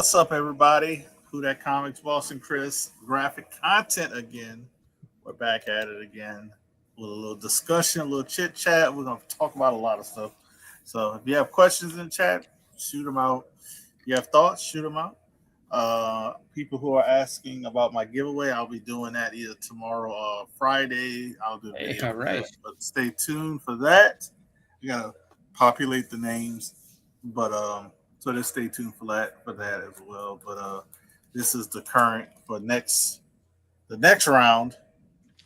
What's up, everybody? Who That Comics, Boston Chris, graphic content again. We're back at it again with a little discussion, a little chit chat. We're going to talk about a lot of stuff. So if you have questions in the chat, shoot them out. If you have thoughts, shoot them out. People who are asking about my giveaway, I'll be doing that either tomorrow or Friday. I'll do a Hey, video all for right. that. But stay tuned for that. You gotta populate the names, but so just stay tuned for that as well. But this is the current for the next round.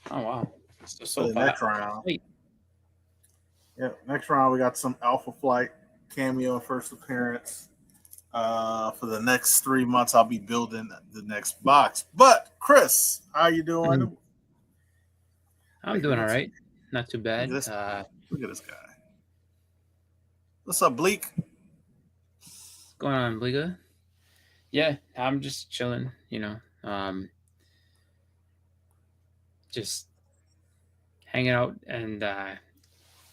Oh wow. For So the far. next round, Wait. yeah, next round we got some Alpha Flight cameo and first appearance. For the next 3 months, I'll be building the next box. But Chris, how you Mhm. doing? I'm doing all right. Not too Look at bad. this. Look at this guy. What's up, Bleak? Going on, Bliga? Yeah, I'm just chilling. Just hanging out and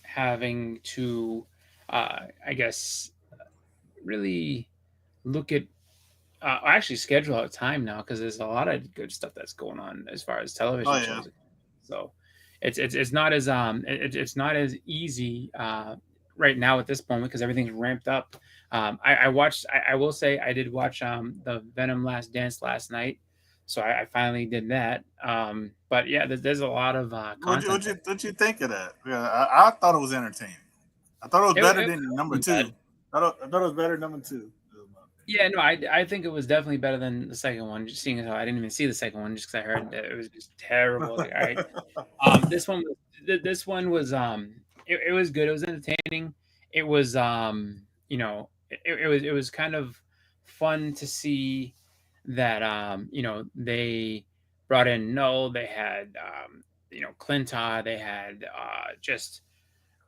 having to, I guess, really look at. Actually, schedule out time now because there's a lot of good stuff that's going on as far as Oh television yeah. shows. So it's not as it's not as easy right now at this moment because everything's ramped up. I watched. I will say I did watch the Venom Last Dance last night, so I finally did that. But yeah, there's a lot of content there. What'd you think of that? Yeah, I thought it was entertaining. I thought it was better It than number wasn't bad. two. I thought it was better than number two. Yeah, no, I think it was definitely better than the second one. Just seeing as how I didn't even see the second one, just because I heard that it was just terrible. I was like, all right. This one was it was good. It was entertaining. It was it was kind of fun to see that they brought in Null. They had Clinta. They had just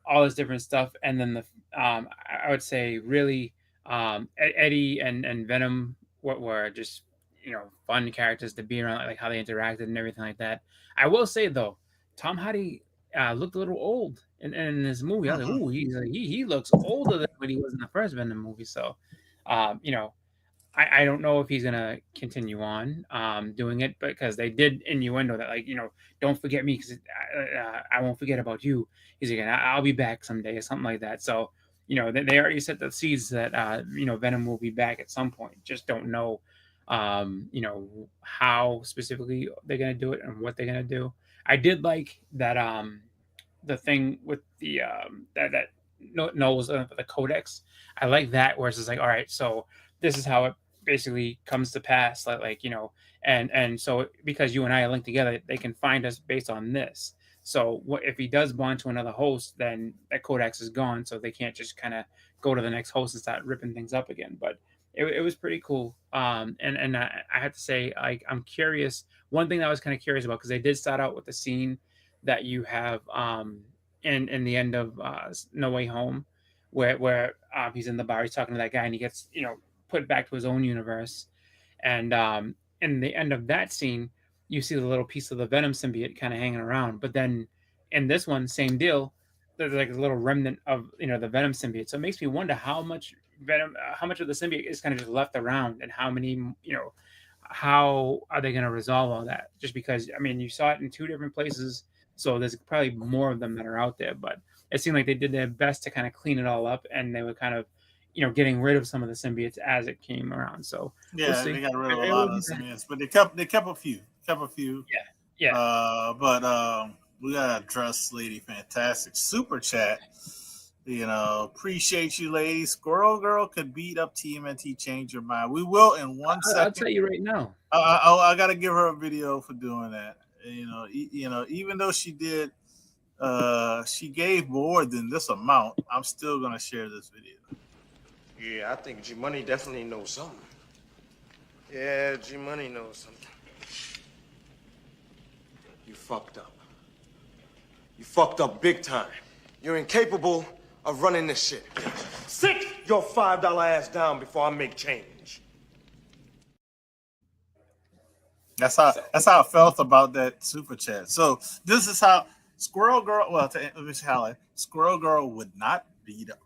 all this different stuff, and then I would say really Eddie and Venom what were just fun characters to be around, like how they interacted and everything like that. I will say though, Tom Hardy looked a little old in this movie. I was like, ooh, he looks older than what he was in the first Venom movie. So, um, you know, I don't know if he's gonna continue on doing it because they did innuendo that, like, don't forget me because I won't forget about you. He's like, I'll be back someday or something like that. So they already set the seeds that Venom will be back at some point. Just don't know how specifically they're gonna do it and what they're gonna do. I did like that the thing with the that knows the codex. I like that where it's just like, all right, so this is how it basically comes to pass, and so because you and I are linked together, they can find us based on this. So what if he does bond to another host, then that codex is gone, so they can't just kind of go to the next host and start ripping things up again. But it was pretty cool. And I have to say, like, I'm curious. One thing that I was kind of curious about, because they did start out with the scene that you have in the end of No Way Home, where he's in the bar, he's talking to that guy, and he gets put back to his own universe. And in the end of that scene, you see the little piece of the Venom symbiote kind of hanging around. But then in this one, same deal. There's like a little remnant of the Venom symbiote. So it makes me wonder how much Venom, how much of the symbiote is kind of just left around, and how many how are they going to resolve all that? Just because, I mean, you saw it in two different places, so there's probably more of them that are out there. But it seemed like they did their best to kind of clean it all up, and they were kind of, getting rid of some of the symbiotes as it came around. So we'll Yeah, they see. got rid of a It lot of wasn't the bad. simians, but they kept a few. Yeah, yeah. But we gotta address Lady Fantastic super chat. Appreciate you, ladies. Squirrel Girl could beat up TMNT. Change your mind. We will in one I'll second. tell you right now. I gotta give her a video for doing that. Even though she did, she gave more than this amount. I'm still gonna share this video. Yeah, I think G Money definitely knows something. Yeah, G Money knows something. You fucked up. You fucked up big time. You're incapable of running this shit. Sit your $5 ass down before I make change. That's how I felt about that super chat. So this is how Squirrel Girl. Well, let me highlight. Squirrel Girl would not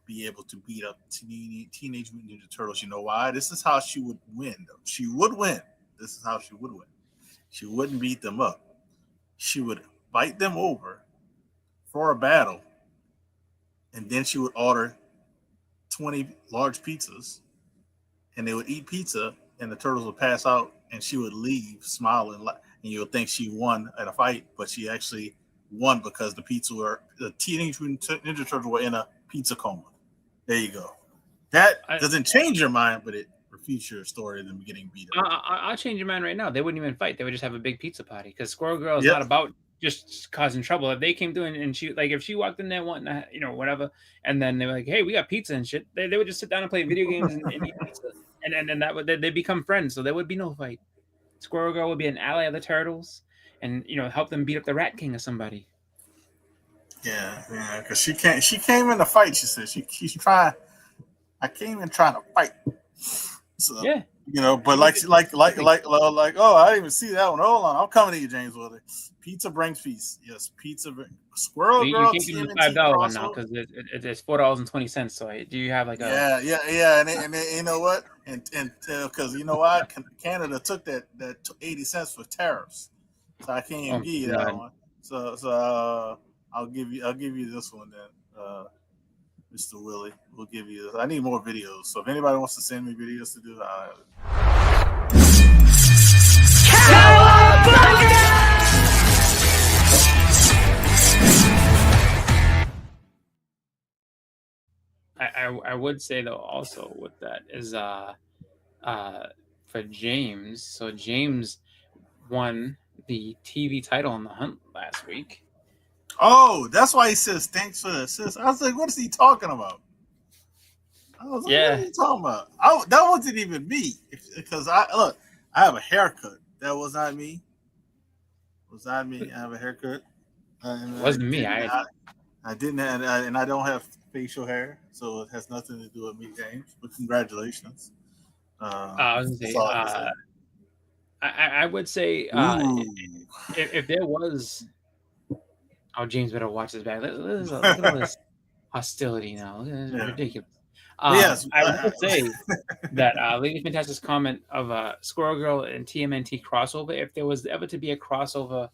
be able to beat up Teenage Mutant Ninja Turtles. You know why? This is how she would win. She would win. This is how she would win. She wouldn't beat them up. She would fight them over for a battle, and then she would order 20 large pizzas, and they would eat pizza, and the turtles would pass out, and she would leave smiling, and you would think she won at a fight, but she actually won because the Teenage Mutant Ninja Turtles were in a pizza coma. There you go. That doesn't change your mind, but it refutes your story of them getting beat up. I'll change your mind right now. They wouldn't even fight. They would just have a big pizza party because Squirrel Girl is not about just causing trouble. If they came through and she, like, if she walked in there wanting to, whatever, and then they were like, hey, we got pizza and shit, they would just sit down and play video games and eat pizza. And that would, they become friends. So there would be no fight. Squirrel Girl would be an ally of the Turtles and, help them beat up the Rat King or somebody. Yeah, because she came in to fight. She said she's trying. I came in trying to fight. So, yeah, but like, oh, I didn't even see that one. Hold on, I'm coming to you, James Wilder. Pizza brings peace. Yes, pizza. Squirrel Girl. You can't give them $5 one now because it's $4.20. So do you have like a? Yeah, and you know what? And because you know why? Canada took that 80 cents for tariffs, so I can't even give you that one. So I'll give you this one then. Mr. Willie, we'll give you this. I need more videos. So if anybody wants to send me videos to do, I would say though also with that is for James. So James won the TV title on The Hunt last week. Oh, that's why he says thanks for the assist. I was like, what is he talking about? I was like, what are you talking about? That wasn't even me. Because I have a haircut. That was not me. Was not me. I have a haircut. It wasn't me. I didn't have, and I don't have facial hair, so it has nothing to do with me, James. But congratulations. I was gonna say, I would say if there was. Oh, James better watch this back. Look at all this hostility now. Look at this ridiculous. Yes, I would say that Lady Fantastic's comment of Squirrel Girl and TMNT crossover, if there was ever to be a crossover,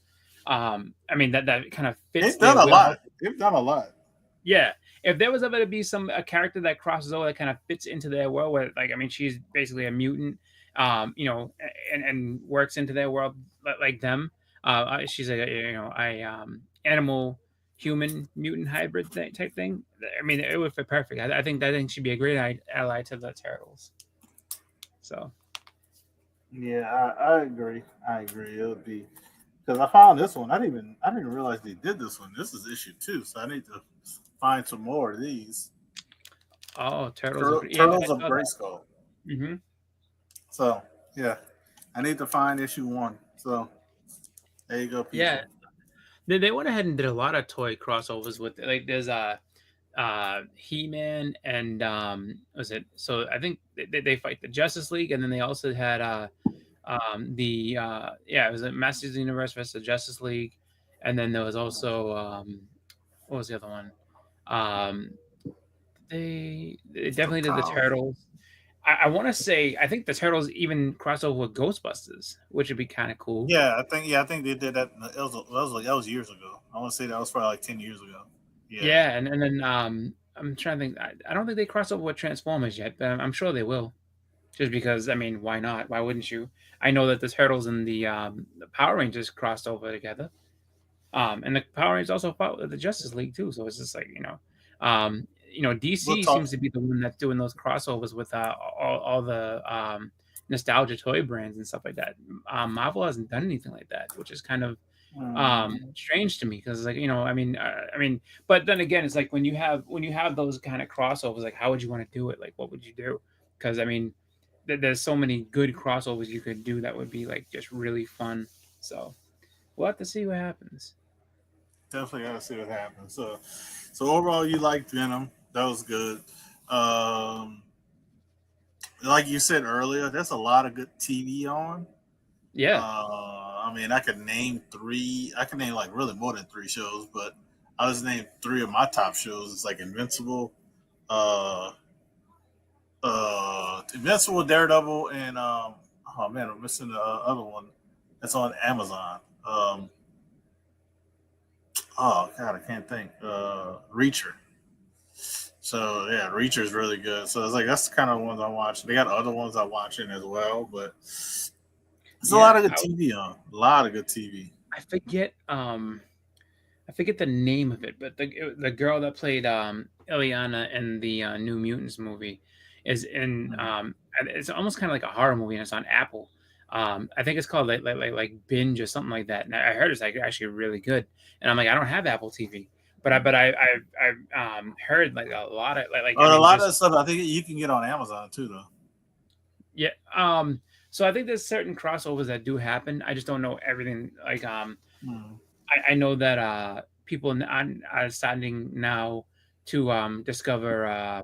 I mean that kind of fits. They've done a lot. They've done a lot. Yeah, if there was ever to be a character that crosses over that kind of fits into their world, where she's basically a mutant, and works into their world like them. She's animal human mutant hybrid type thing. I mean, it would fit perfect. I think that should be a great ally to the Turtles. So yeah, I agree. It would be, because I found this one. I didn't even realize they did this one. This is issue 2, so I need to find some more of these. Oh, Turtles of Grayskull. Mm-hmm. So yeah, I need to find issue 1. So there you go, people. Yeah, they went ahead and did a lot of toy crossovers with there's He-Man and was it? So I think they fight the Justice League, and then they also had it was a Masters of the Universe versus the Justice League, and then there was also what was the other one? They definitely did the Turtles. I want to say I think the Turtles even crossed over with Ghostbusters, which would be kind of cool. Yeah, I think they did that. That was years ago. I want to say that was probably like 10 years ago. Yeah, and then I'm trying to think. I don't think they crossed over with Transformers yet, but I'm sure they will. Just because, I mean, why not? Why wouldn't you? I know that the Turtles and the Power Rangers crossed over together, and the Power Rangers also fought with the Justice League too. So it's just like DC seems to be the one that's doing those crossovers with all the nostalgia toy brands and stuff like that. Marvel hasn't done anything like that, which is kind of strange to me because I mean, but then again, it's like when you have those kind of crossovers, like how would you want to do it? Like what would you do? Because I mean, there's so many good crossovers you could do that would be like just really fun. So we'll have to see what happens. Definitely gotta see what happens. So overall, you liked Venom. That was good. Like you said earlier, there's a lot of good TV on. Yeah. I mean, I could name 3. I could name like really more than 3 shows, but I'll just name 3 of my top shows. It's like Invincible, Uh, Invincible, with Daredevil, and oh man, I'm missing the other one that's on Amazon. Oh god, I can't think. Reacher. So yeah, Reacher is really good. So it's like that's the kind of ones I watch. They got other ones I watching as well, but there's a lot Yeah, of good TV on. A lot of good TV. I forget I forget the name of it, but the girl that played Ileana in the New Mutants movie is in Mhm. and it's almost kind of like a horror movie, and it's on Apple. I think it's called like Binge or something like that. And I heard it's like actually really good. And I'm like, I don't have Apple TV, but I've heard like a lot of I A mean lot of just that stuff I think you can get on Amazon too, though. yeah. So I think there's certain crossovers that do happen. I just don't know everything. Hmm. I know that people are starting now to discover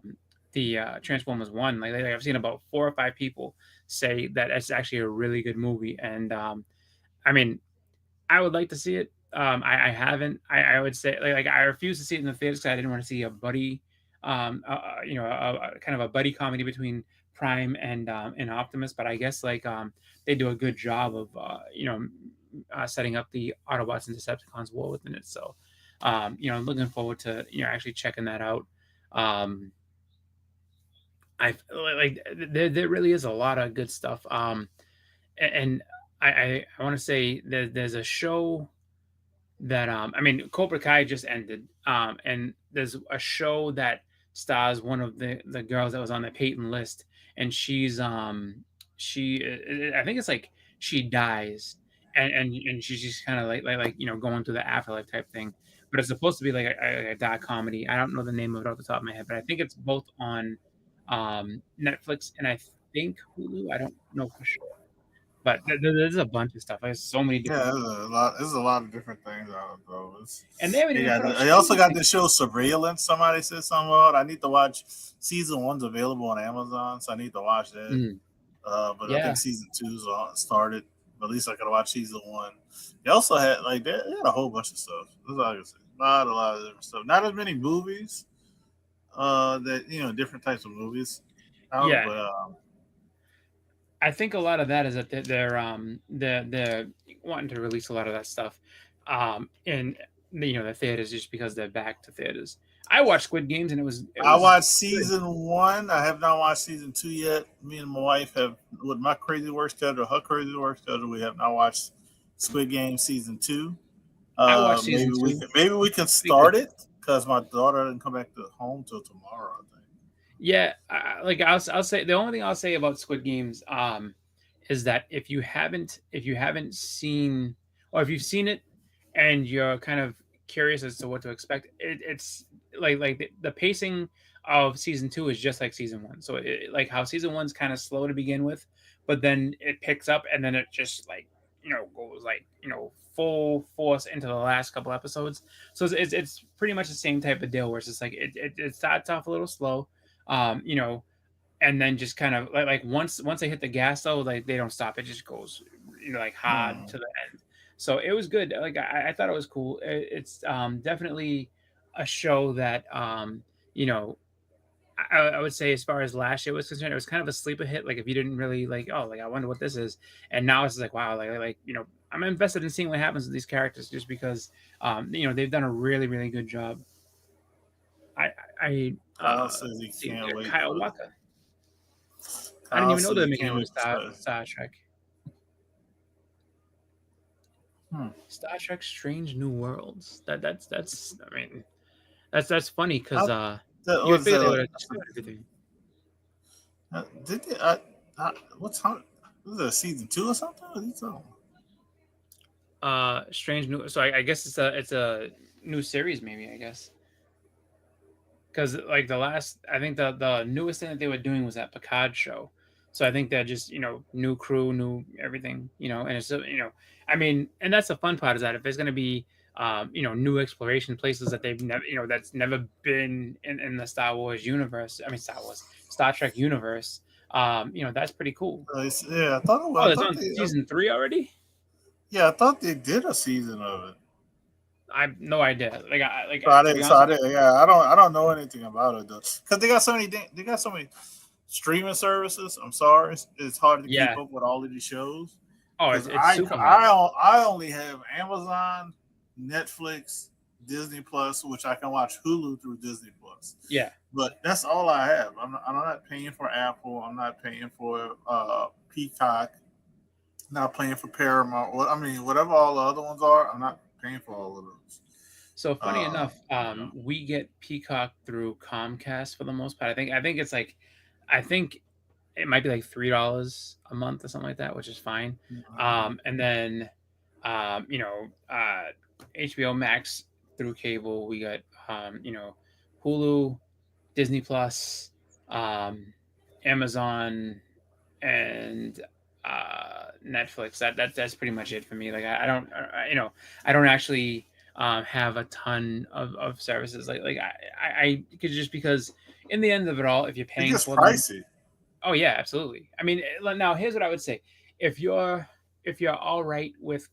the Transformers One. Like I've seen about 4 or 5 people say that it's actually a really good movie, and I mean, I would like to see it. I haven't. I would say like I refuse to see it in the theaters because I didn't want to see a buddy, a kind of a buddy comedy between Prime and Optimus. But I guess they do a good job of setting up the Autobots and Decepticons war within it. So looking forward to actually checking that out. Um, I there really is a lot of good stuff. And I want to say there's a show that I mean Cobra Kai just ended, and there's a show that stars one of the girls that was on the Peyton list, and she I think it's like she dies, and she's just kind of going through the afterlife type thing, but it's supposed to be like a dark comedy. I don't know the name of it off the top of my head, but I think it's both on Netflix and I think Hulu. I don't know for sure, but there's a bunch of stuff. There's so many Yeah, different. there's a lot. There's a lot of different things out of those. And they haven't They even got. put out They also streaming got things. this show Surveillance. Somebody said something about. I need to watch season one's available on Amazon, so I need to watch that. Mm, But I think yeah, season two's started. But at least I could watch season one. They also had they had a whole bunch of stuff. That's all I can say. A lot of different stuff. Not as many movies. That different types of movies out, yeah. but I think a lot of that is that they're wanting to release a lot of that stuff, in the theaters just because they're back to theaters. I watched Squid Games and it I was watched good. season one. I have not watched season two yet. Me and my wife have, with my crazy work schedule, her crazy work schedule, we have not watched Squid Game season two. I watched season two. Maybe we can Pretty good. start it because my daughter didn't come back to home till tomorrow. I think. Yeah, I'll say the only thing I'll say about Squid Games is that if you haven't seen, or if you've seen it and you're kind of curious as to what to expect, it's the pacing of season two is just like season one. So like how season one's kind of slow to begin with, but then it picks up and then it just goes full force into the last couple episodes. So it's pretty much the same type of deal where it's just like it starts off a little slow, you know, and then just kind of once they hit the gas though, like they don't stop. It just goes, like hard Hmm. to the end. So it was good. Like I thought it was cool. It's definitely a show that you know I would say as far as last year was concerned, it was kind of a sleeper hit. Like if you didn't really I wonder what this is, and now it's like wow, I'm invested in seeing what happens with these characters just because they've done a really really good job. I Kyle says he let's see, can't wait Kyle for. Walker. I didn't Kyle even know says they were he making a can't new wait for Spider. Star Trek. Hmm. Star Trek Strange New Worlds. That's I mean that's funny because How, you would what is figure that they would like? have destroyed everything. Did they, what's how? Was it season two or something? What are you talking about? Strange New. So I guess it's a new series maybe I guess because like the last I think the newest thing that they were doing was that Picard show. So I think that just new crew, new everything, and it's I mean, and that's the fun part is that if there's going to be new exploration places that they've never that's never been in the Star Wars universe. I mean Star Trek universe. That's pretty cool. Yeah, I thought it was. Oh, I it's thought on they. season 3 already. Yeah, I thought they did a season of it. I have no idea. So I To be didn't. So honest I with you, didn't. Yeah, I don't. I don't know anything about it though, because they got so many. They got so many streaming services. I'm sorry, it's hard to keep yeah. up with all of these shows. Oh, Because it's super hard. I only have Amazon, Netflix, Disney Plus, which I can watch Hulu through Disney Plus. Yeah. But that's all I have. I'm not paying for Apple. I'm not paying for Peacock. Not paying for Paramount. What I mean, whatever all the other ones are, I'm not paying for all of those. So funny enough, You know. we get Peacock through Comcast for the most part. I think it's like, I think it might be like $3 a month or something like that, which is fine. And then, you know, HBO Max through cable. We got, you know, Hulu, Disney Plus, um, Amazon, and Netflix. That's pretty much it for me. Like I don't, you know, I don't actually have a ton of services. I could, just because in the end of it all, if you're It paying gets for them, pricey. oh yeah, absolutely. I mean, now here's what I would say: if you're all right with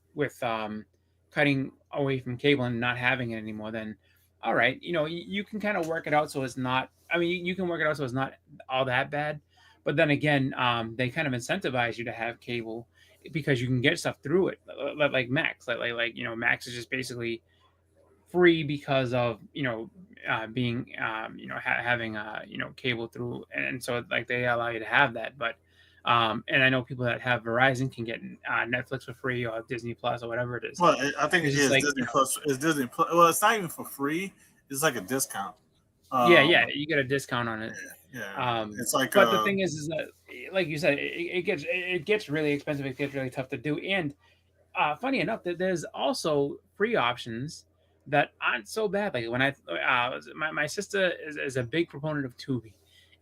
cutting away from cable and not having it anymore, then all right, you know, you can kind of work it out so it's not. I mean, you can work it out so it's not all that bad. But then again, they kind of incentivize you to have cable because you can get stuff through it, like Max. You know, Max is just basically free because of, you know, being, you know, having you know, cable through, and so like they allow you to have that. But and I know people that have Verizon can get Netflix for free or Disney Plus or whatever it is. Well, I think It's it just is like, you Disney know, Plus. It's Disney Plus. Well, it's not even for free. It's like a discount. yeah, Um, you get a discount on it. yeah, it's like But the thing is that, like you said, it gets really expensive. It gets really tough to do. And funny enough, that there's also free options that aren't so bad. Like when my sister is a big proponent of Tubi,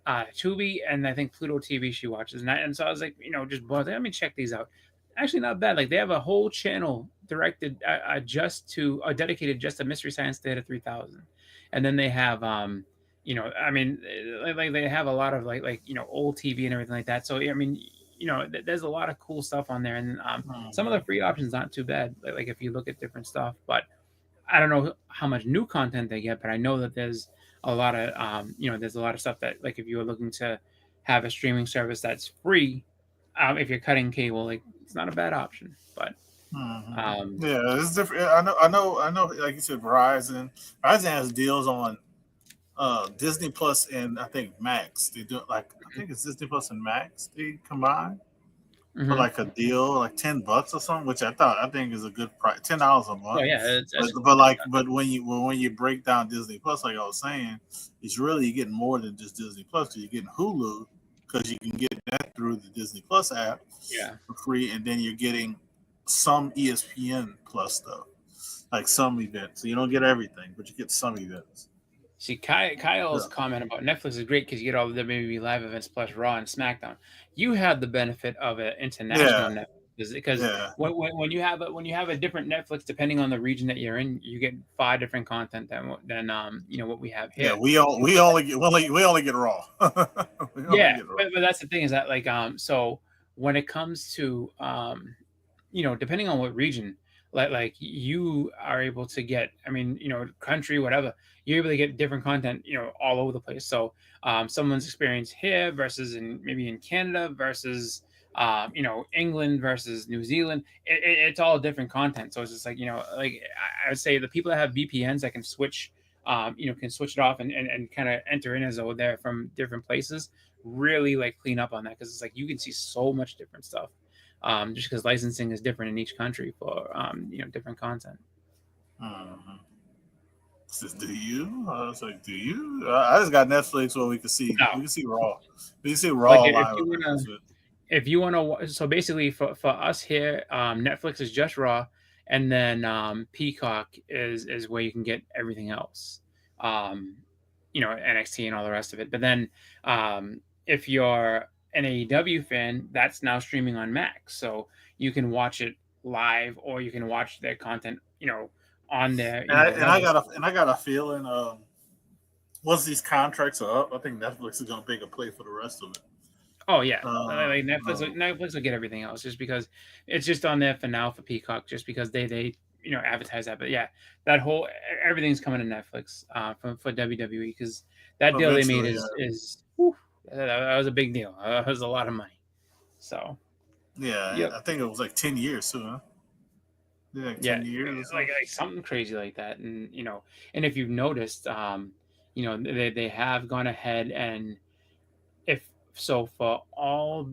and I think Pluto TV she watches, and so I was like, you know, just both. Let me check these out. Actually, not bad. Like they have a whole channel directed just to dedicated just to Mystery Science Theater 3000, and then they have you know, I mean, like they have a lot of you know, old TV and everything like that. So I mean, you know, there's a lot of cool stuff on there, and some of the free options aren't too bad. Like if you look at different stuff, but I don't know how much new content they get, but I know that there's a lot of you know, there's a lot of stuff that, like if you were looking to have a streaming service that's free, if you're cutting cable, like it's not a bad option. But um, yeah, it's different. I know. Like you said, Verizon has deals on Disney Plus and I think Max. They do like I think it's Disney Plus and Max. They combine for mhm. like a deal, like $10 or something, which I think is a good price. $10 a Oh month. yeah, But that's but like but when you break down Disney Plus, like I was saying, it's really you're getting more than just Disney Plus. 'Cause you're getting Hulu because you can get that through the Disney Plus app yeah. for free, and then you're getting some ESPN Plus stuff, like some events. So you don't get everything, but you get some events. See, Yeah, Kyle's comment about Netflix is great because you get all the WWE live events plus Raw and SmackDown. You have the benefit of an international yeah, Netflix because yeah. when you have a different Netflix, depending on the region that you're in, you get far different content than you know, what we have Yeah, here. we only get Raw. We only Yeah, get Raw. but that's the thing is that so when it comes to you know, depending on what region, like you are able to get, I mean, you know, country, whatever, you're able to get different content, you know, all over the place. So someone's experience here versus in maybe in Canada versus you know, England versus New Zealand, it's all different content. So it's just like, you know, like I would say the people that have VPNs that can switch you know, can switch it off and kind of enter in as though they're from different places, really like clean up on that, because it's like you can see so much different stuff, just because licensing is different in each country for you know, different content. Mhm. Says, do you? I was like, do you? I just got Netflix where we Now, can see Raw. We can see like Raw live event. That's it. if you want to, so basically for us here, Netflix is just Raw, and then Peacock is where you can get everything else, um, you know, NXT and all the rest of it. But then if you're an AEW fan, that's now streaming on Max, so you can watch it live or you can watch their content, you know, on their, you And know, I, their and I got network. a feeling once these contracts are up, I think Netflix is gonna make a play for the rest of it. Oh yeah, Um, Netflix. um, Netflix will get everything else just because it's just on there for now for Peacock, just because they advertise that. But yeah, that whole everything's coming to Netflix for WWE because that deal they made Eventually, is whew, that was a big deal. That was a lot of money. So yeah. yep, I think it was like 10 years too. Huh? Yeah, like yeah, 10 years or like something. something crazy like that. And and if you've noticed, they have gone ahead and if so for all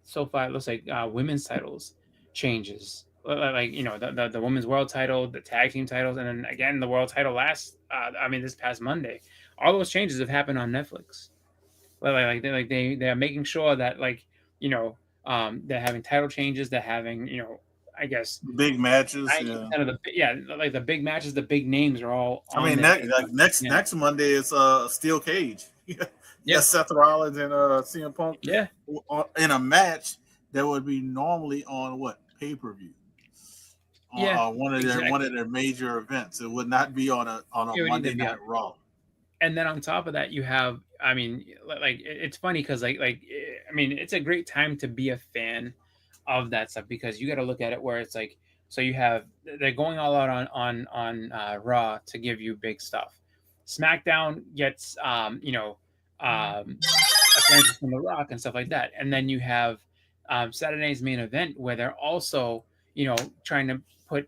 so far it looks like women's titles changes like the women's world title, the tag team titles, and then again the world title this past Monday. All those changes have happened on Netflix. They are making sure that they're having title changes, they're having I guess Big matches. Yeah. 90% of like the big matches, the big names are all I on mean, there. Yeah, next Monday is steel cage. yeah, Yes, Seth Rollins and CM Punk yeah, in a match that would be normally on what pay-per-view on yeah, one exactly. of their major events. It would not be on a It would either Monday be Night on. Raw. And then on top of that you have, I mean, it's funny because I mean it's a great time to be a fan of that stuff because you got to look at it where it's like, so you have, they're going all out on Raw to give you big stuff. SmackDown gets appearances from The Rock and stuff like that, and then you have Saturday's main event where they're also trying to put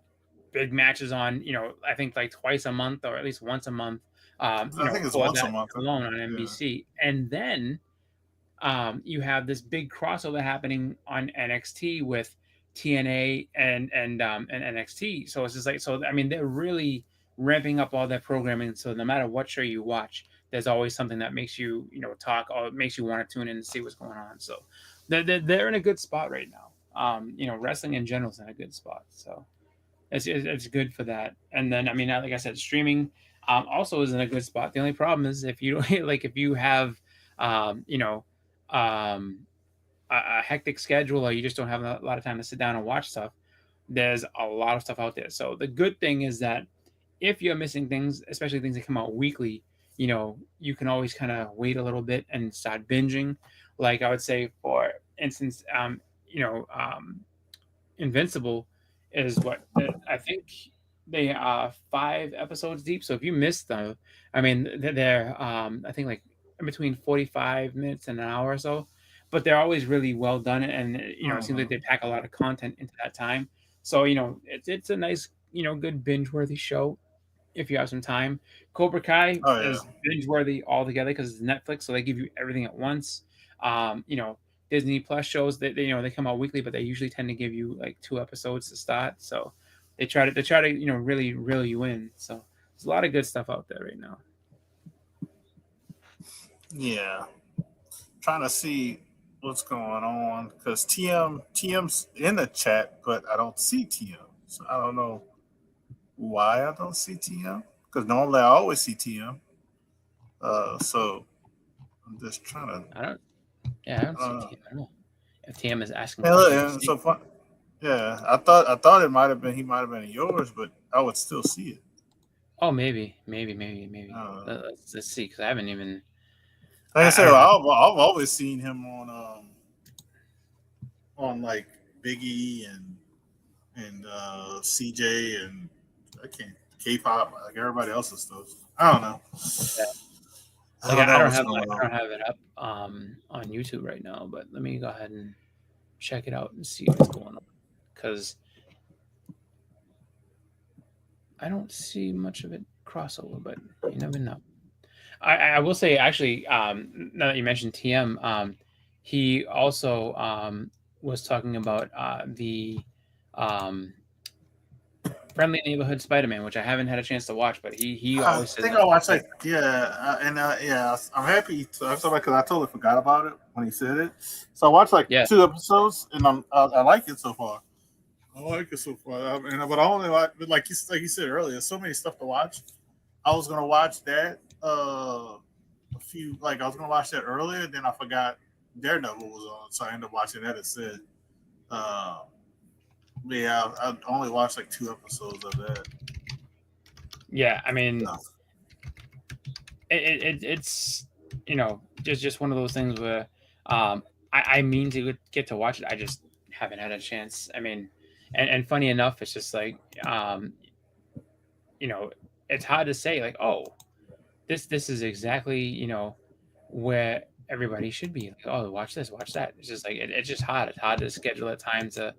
big matches on, I think like twice a month or at least once a month, I think it's for once a that month. Huh? alone on Yeah. NBC. And then you have this big crossover happening on NXT with TNA and NXT. So it's just like, so I mean they're really ramping up all their programming. So no matter what show you watch, there's always something that makes you talk or makes you want to tune in and see what's going on. So they're in a good spot right now. Wrestling in general is in a good spot. So it's good for that. And then I mean, like I said, streaming also is in a good spot. The only problem is if you like if you have um, you know um, a hectic schedule or you just don't have a lot of time to sit down and watch stuff, there's a lot of stuff out there. So the good thing is that if you're missing things, especially things that come out weekly, you can always kind of wait a little bit and start binging. Like I would say, for instance, you know, um, Invincible is what I think they are 5 episodes deep. So if you missed them, I mean they're I think like in between 45 minutes and an hour or so, but they're always really well done, and it seems like Mhm. they pack a lot of content into that time. So it's a nice good binge worthy show if you have some time. Cobra Kai Oh yeah. is binge worthy altogether because it's Netflix, so they give you everything at once. Um, you know, Disney Plus shows that they come out weekly, but they usually tend to give you like 2 episodes to start. So they try to really reel you in. So there's a lot of good stuff out there right now. Yeah. Trying to see what's going on because TM's in the chat, but I don't see TM. So I don't know why I don't see TM because normally I always see TM. So I'm just trying to. I don't, yeah, I don't see Uh, TM. I don't know if TM is asking and look, questions. and so fun. Yeah, I thought it might have been he might have been yours, but I would still see it. Oh, maybe. Uh, Let's see, because I haven't even. like I I said, don't know. I've always seen him on like Biggie and CJ and I can't K-pop like everybody else's stuff. I don't know. Yeah. I Like don't I know don't what's have going I on. don't have it up on YouTube right now, but let me go ahead and check it out and see what's going on because I don't see much of it crossover, but you never know. I will say actually, now that you mentioned TM, he also was talking about the um, Friendly Neighborhood Spider-Man, which I haven't had a chance to watch, but he I always says think that I watched like like yeah, I'm happy to because I totally forgot about it when he said it. So I watched like yeah 2 episodes and I like it so far. I like it so far. I mean, but I only like you said earlier, so many stuff to watch. I was gonna watch that a few like I was gonna watch that earlier, then I forgot Daredevil was on, so I ended up watching that instead. Uh, but yeah, I only watched like 2 episodes of that. yeah. I mean, So, it's just one of those things where I mean to get to watch it. I just haven't had a chance. I mean, And funny enough, it's just like you know, it's hard to say like, oh, this is exactly, where everybody should be. Like, oh, watch this, watch that. It's just like it's just hard. It's hard to schedule a time to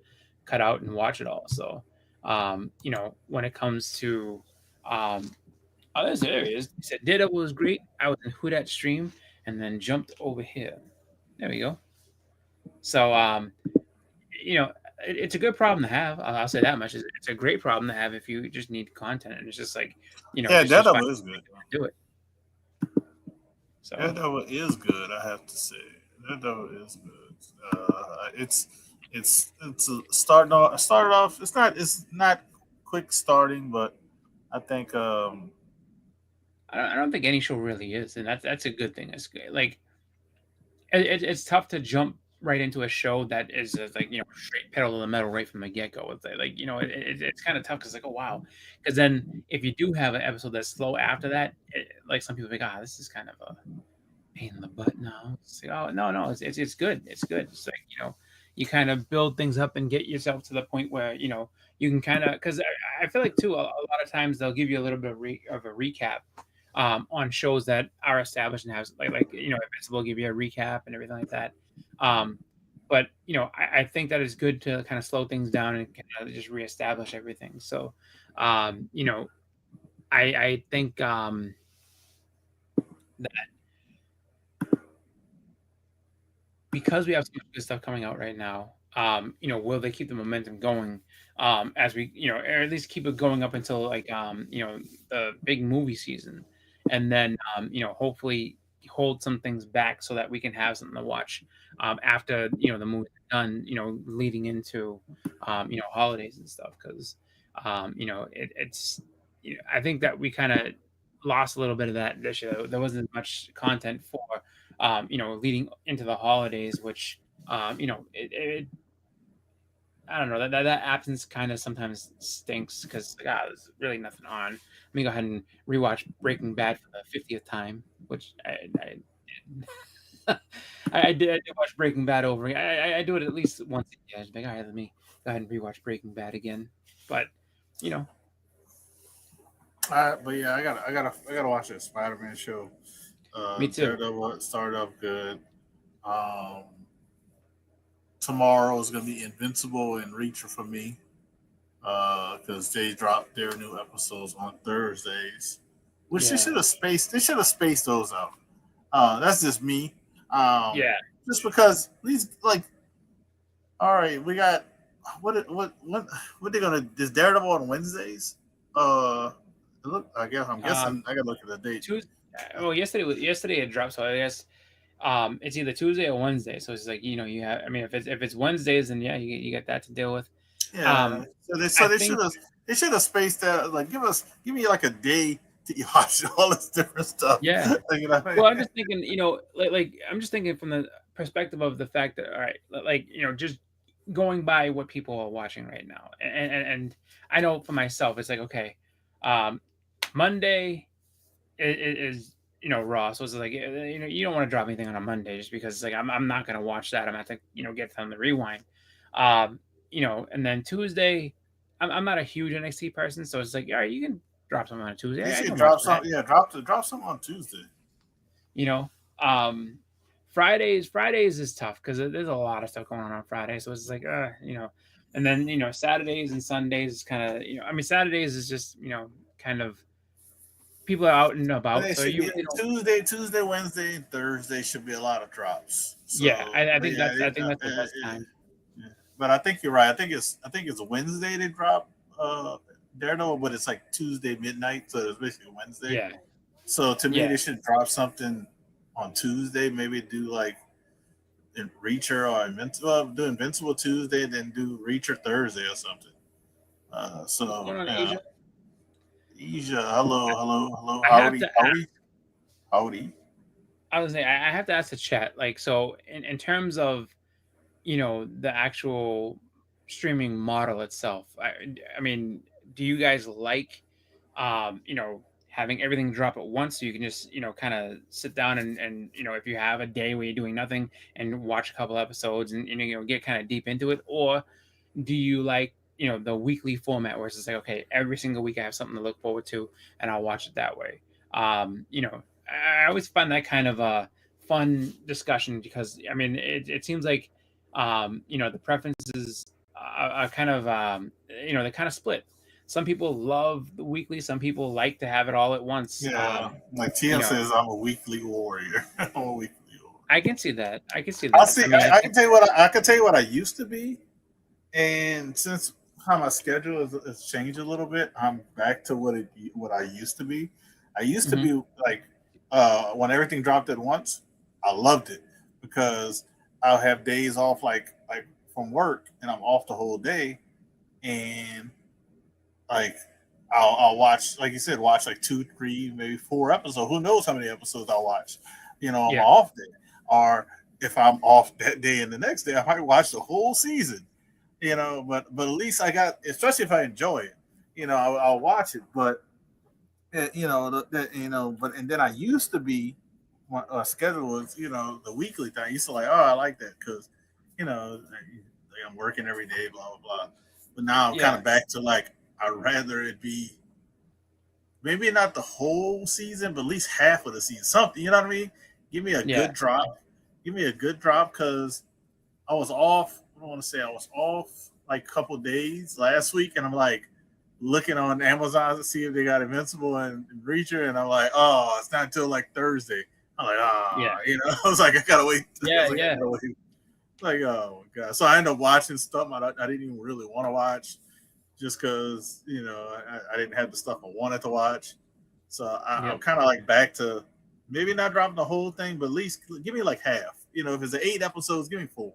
cut out and watch it all. So, when it comes to other areas, he said Daredevil was great. I was in Who Dat stream and then jumped over here. There we go. So, you know, it's a good problem to have. I'll say that much. It's a great problem to have if you just need content, and it's just like, Yeah, just find Daredevil is a way good. to do it. So Daredevil is good. I have to say, Daredevil is good. It's starting off. Started off. It's not quick starting, but I think I don't think any show really is, and that's a good thing. It's good. Like it's tough to jump right into a show that is like straight pedal to the metal right from the get go. With it. Like it's kind of tough because like, oh wow, because then if you do have an episode that's slow after that, like some people think, this is kind of a pain in the butt now. It's like, oh no, it's good. It's good. It's like you kind of build things up and get yourself to the point where you can kind of because I feel like too a lot of times they'll give you a little bit of a recap on shows that are established and have like Invincible give you a recap and everything like that. Um, but I think that it's good to kind of slow things down and kind of just reestablish everything. So, I think that because we have so much good stuff coming out right now, will they keep the momentum going as we, or at least keep it going up until like, the big movie season, and then, hopefully hold some things back so that we can have something to watch after the movie's done, leading into holidays and stuff because it's I think that we kind of lost a little bit of that this year. There wasn't as much content for leading into the holidays, which, I don't know that absence kind of sometimes stinks because like, there's really nothing on. Let me go ahead and rewatch Breaking Bad for the 50th time, which I did watch Breaking Bad over. I do it at least once a year. I just like, all right, let me go ahead and rewatch Breaking Bad again. But you know, but yeah, I gotta watch that Spider-Man show. me too. Daredevil started off good. Um, Tomorrow is gonna be Invincible and Reacher for me because they drop their new episodes on Thursdays, which they Yeah, should have spaced. They should have spaced those out. That's just me. yeah. Just because these like, all right, we got what they gonna is Daredevil on Wednesdays? Look, I'm Um, guessing I gotta look at the date. Tuesday. Well, yesterday it dropped, so I guess it's either Tuesday or Wednesday. So it's like you have. I mean, if it's Wednesdays, then yeah, you get that to deal with. Yeah, Um, so they I so think they should have spaced out like give me like a day to watch all this different stuff. yeah. Like, you know what I Well, I'm mean? just thinking, like I'm just thinking from the perspective of the fact that all right, like just going by what people are watching right now, and I know for myself, it's like okay, um, Monday is Raw, so it's like you don't want to drop anything on a Monday just because it's like I'm not gonna watch that. I'm gonna have to get on the rewind, um, and then Tuesday, I'm not a huge NXT person, so it's like all right, you can drop something on a Tuesday. You I should can watch drop some. that. Yeah, drop some on Tuesday. you know um Fridays is tough because there's a lot of stuff going on Friday, so it's like and then Saturdays and Sundays is kind of I mean Saturdays is just kind of people are out and I about, think it so should you be really don't. Tuesday, Wednesday, and Thursday should be a lot of drops. Yeah, So, I but think yeah, that's the best time. yeah. But I think you're right. I think it's Wednesday they drop Daredevil, but it's like Tuesday midnight, so it's basically Wednesday. Yeah, So to me, yeah, they should drop something on Tuesday. Maybe do like in Reacher or Invincible. Do Invincible Tuesday, then do Reacher Thursday or something. what's So going on, yeah, Asia? Asia, hello, I have to ask. howdy. I was saying I have to ask the chat, like, so in terms of the actual streaming model itself. I mean, do you guys like having everything drop at once so you can just kind of sit down and if you have a day where you're doing nothing and watch a couple episodes and get kind of deep into it, or do you like the weekly format where it's just like, okay, every single week I have something to look forward to, and I'll watch it that way. I always find that kind of a fun discussion because I mean it seems like the preferences are kind of they're kind of split. Some people love the weekly, some people like to have it all at once. Yeah, like You TM know, says, I'm a weekly warrior. I'm a weekly warrior. I can see that. I can see I that. see. I mean, I I think can tell you what I can tell you what I used to be, and since how my schedule has changed a little bit, I'm back to what I used to be. I used to mhm, be like when everything dropped at once. I loved it because I'll have days off like from work, and I'm off the whole day, and like I'll watch, like you said, watch like two, three, maybe four episodes. Who knows how many episodes I'll watch? On my yeah, off day, or if I'm off that day and the next day, I might watch the whole season. But at least I got, especially if I enjoy it, I'll watch it. But but and then I used to be my schedule was the weekly thing. I used to like, oh, I like that because like I'm working every day, blah blah blah. But now I'm kind yeah, of back to like I'd rather it be maybe not the whole season, but at least half of the season. Something, you know what I mean? Give me a yeah, good drop. Give me a good drop because I was off. I don't want to say I was off like a couple days last week, and I'm like looking on Amazon to see if they got Invincible and Reacher, and I'm like, oh, it's not until like Thursday. I'm like, yeah, I was like, I gotta wait. I yeah, was like, I yeah, gotta wait. Like, oh my god. So I ended up watching stuff I didn't even really want to watch just because I didn't have the stuff I wanted to watch. So I'm yep, kind of like back to maybe not dropping the whole thing, but at least give me like half. If it's 8 episodes, give me four,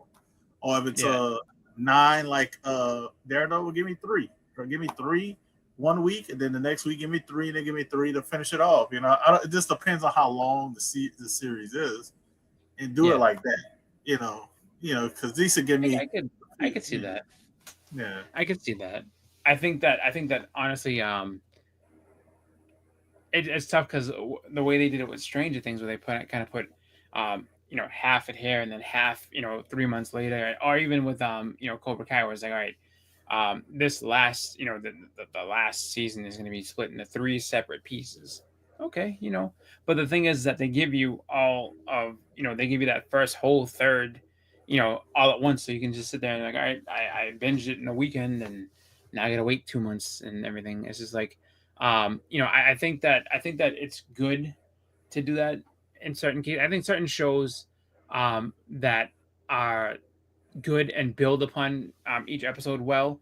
or if it's yeah, nine, like Daredevil, give me three, or give me three 1 week, and then the next week give me three, and then give me three to finish it off. It just depends on how long the series is, and do it yeah. like that. Because these would give I, me, I could, I could see that. yeah. I could see that. I think that honestly, it's tough because the way they did it with Stranger Things, where they put half it here and then half 3 months later, or even with Cobra Kai, where it's like, all right, this last the last season is going to be split into three separate pieces. Okay, but the thing is that they give you all of they give you that first whole third, all at once, so you can just sit there and like, all right, I binged it in a weekend, and now I got to wait 2 months and everything. It's just like I think that it's good to do that in certain cases. I think certain shows that are good and build upon each episode well,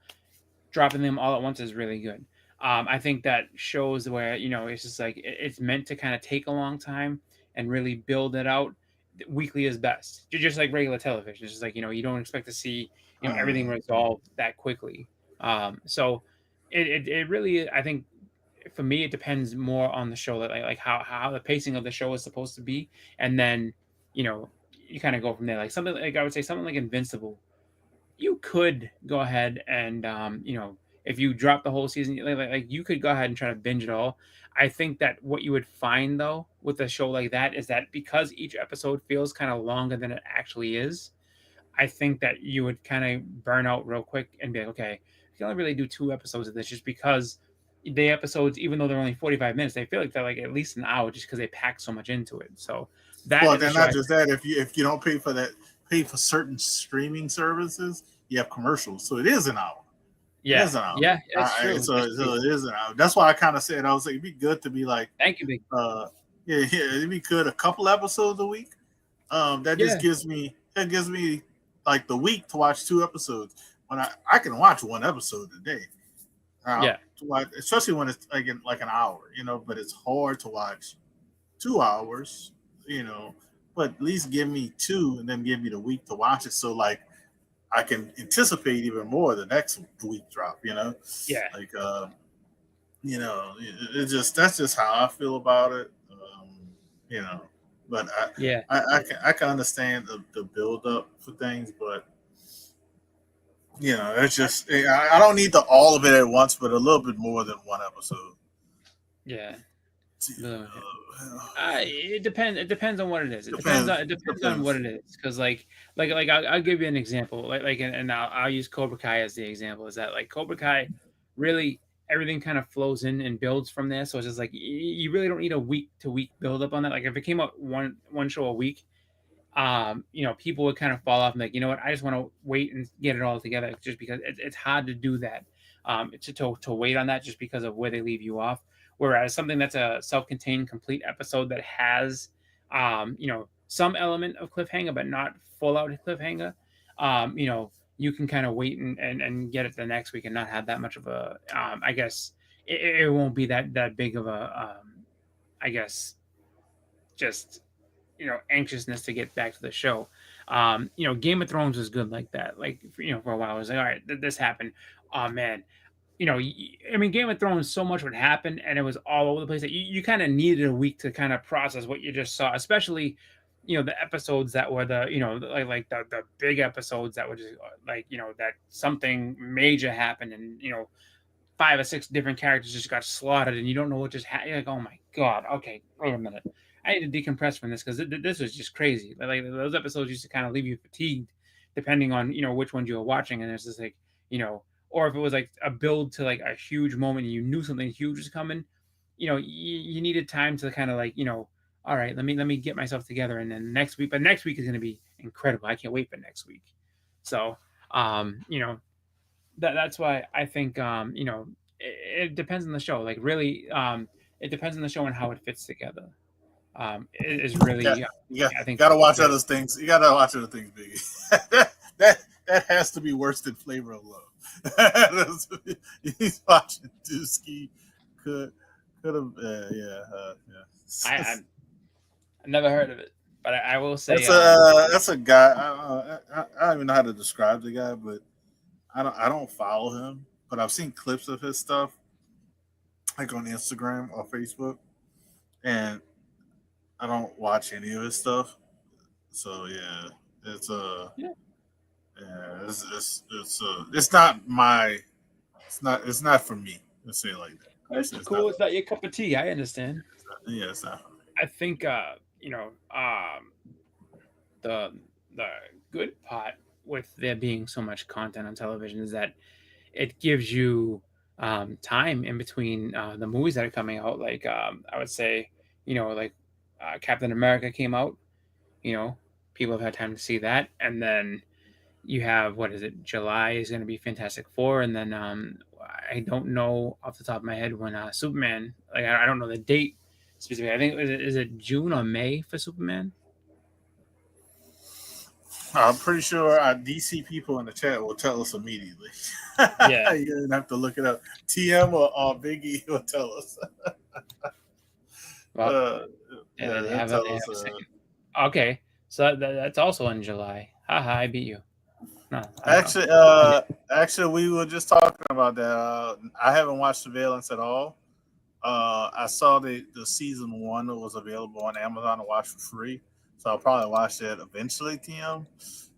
dropping them all at once is really good. I think that shows where it's just like it's meant to kind of take a long time and really build it out. Weekly is best. Just like regular television. It's just like you don't expect to see everything Mm. resolved that quickly. So it really, I think, for me it depends more on the show, like how the pacing of the show is supposed to be, and then you kind of go from there. Like something like, I would say, something like Invincible, you could go ahead and if you drop the whole season, like you could go ahead and try to binge it all. I think that what you would find though with a show like that is that because each episode feels kind of longer than it actually is, I think that you would kind of burn out real quick and be like, okay, I can only really do 2 episodes of this, just because the episodes, even though they're only 45 minutes, they feel like they're like at least an hour, just because they pack so much into it. So that Well, is a then show not I just that. If you don't pay for certain streaming services, you have commercials, so it is an hour. It yeah, is an hour. yeah, that's true. So That's true. it is an hour. That's why I kind of said I was like, it'd be good to be like, Thank you, big. uh, yeah, it'd be good a couple episodes a week. That just Yeah, gives me like the week to watch 2 episodes when I can watch one episode a day. yeah, Especially when it's like an hour, but it's hard to watch 2 hours, you know, but at least give me two and then give me the week to watch it. So like I can anticipate even more the next week drop. yeah, Like, it's just, that's just how I feel about it. You know, but yeah, I can understand the build up for things, but it's just, I don't need all of it at once, but a little bit more than one episode. yeah. It depends. It depends on what it is. It depends on Depends. what Depends. it is. Because I'll give you an example. And I'll use Cobra Kai as the example. Is that like Cobra Kai, really everything kind of flows in and builds from there. So it's just like you really don't need a week to week build up on that. Like if it came out one show a week, people would kind of fall off and like, you know what, I just want to wait and get it all together, just because it's hard to do that, to wait on that just because of where they leave you off. Whereas something that's a self-contained, complete episode that has, some element of cliffhanger, but not full out cliffhanger, you can kind of wait and get it the next week and not have that much of a, I guess it won't be that big of a, I guess, just anxiousness to get back to the show. Game of Thrones was good like that. Like for a while, I was like, all right, this happened. Oh man, I mean, Game of Thrones, so much would happen, and it was all over the place that you kind of needed a week to kind of process what you just saw, especially the episodes that were the like the big episodes that were just like that something major happened, and 5 or 6 different characters just got slaughtered, and you don't know what just happened. You're like, oh my god, okay, wait a minute, I need to decompress from this because this was just crazy. Like those episodes used to kind of leave you fatigued, depending on which ones you were watching, and it's just like or if it was like a build to like a huge moment and you knew something huge was coming, you needed time to kind of like all right, let me get myself together, and then next week. But next week is going to be incredible. I can't wait for next week. So, that's why I think it depends on the show. Like really, it depends on the show and how it fits together. It is Yeah, really, I you think, gotta watch really. other things. You gotta watch other things, Biggie. that has to be worse than Flavor of Love. He's watching Dusky. Could have, yeah. I never heard of it, but I will say, That's a guy. I don't even know how to describe the guy, but I don't follow him, but I've seen clips of his stuff, like on Instagram or Facebook, and I don't watch any of his stuff. So yeah, it's yeah, yeah, it's not my, it's not for me. Let's say it like that. it's It's not. cool. It's not your cup of tea. I understand. Yeah, it's not for me. I think, the the good part with there being so much content on television is that it gives you time in between the movies that are coming out. Like I would say, like Captain America came out. You know, people have had time to see that, and then you have, what is it? July is going to be Fantastic Four, and then I don't know off the top of my head when Superman. Like I don't know the date specifically. I think is it June or May for Superman? I'm pretty sure our DC people in the chat will tell us immediately. Yeah. You didn't have to look it up. TM or Biggie will tell us. Well, Uh, yeah, yeah, they they'll have a, tell they us. have a second. Okay, so that's also in July. Haha, I beat you. No, I don't know. Actually, Okay. we were just talking about that. I haven't watched Surveillance at all. I saw the season one that was available on Amazon to watch for free, so I'll probably watch that eventually, TM.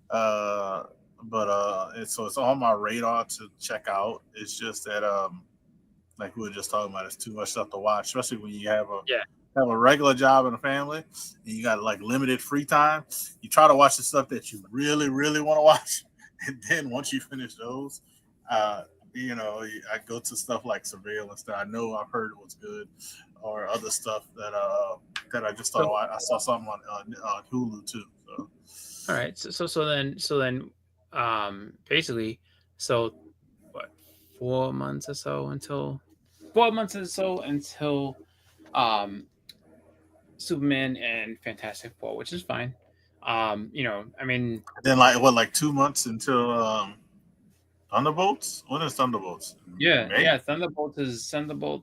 Uh, but it's on my radar to check out. It's just that like we were just talking about, it's too much stuff to watch, especially when you Yeah. have a regular job and a family, and you got like limited free time. You try to watch the stuff that you really, really want to watch, and then once you finish those, uh, I go to stuff like Surveillance that I know I've heard was good, or other stuff that I just thought So I saw something on Hulu too. So all right. So then, basically, so what? 4 months or so until 4 months or so until um Superman and Fantastic Four, which is fine. I mean, then like 2 months until Thunderbolts. When is Thunderbolts? yeah, May. yeah. Thunderbolts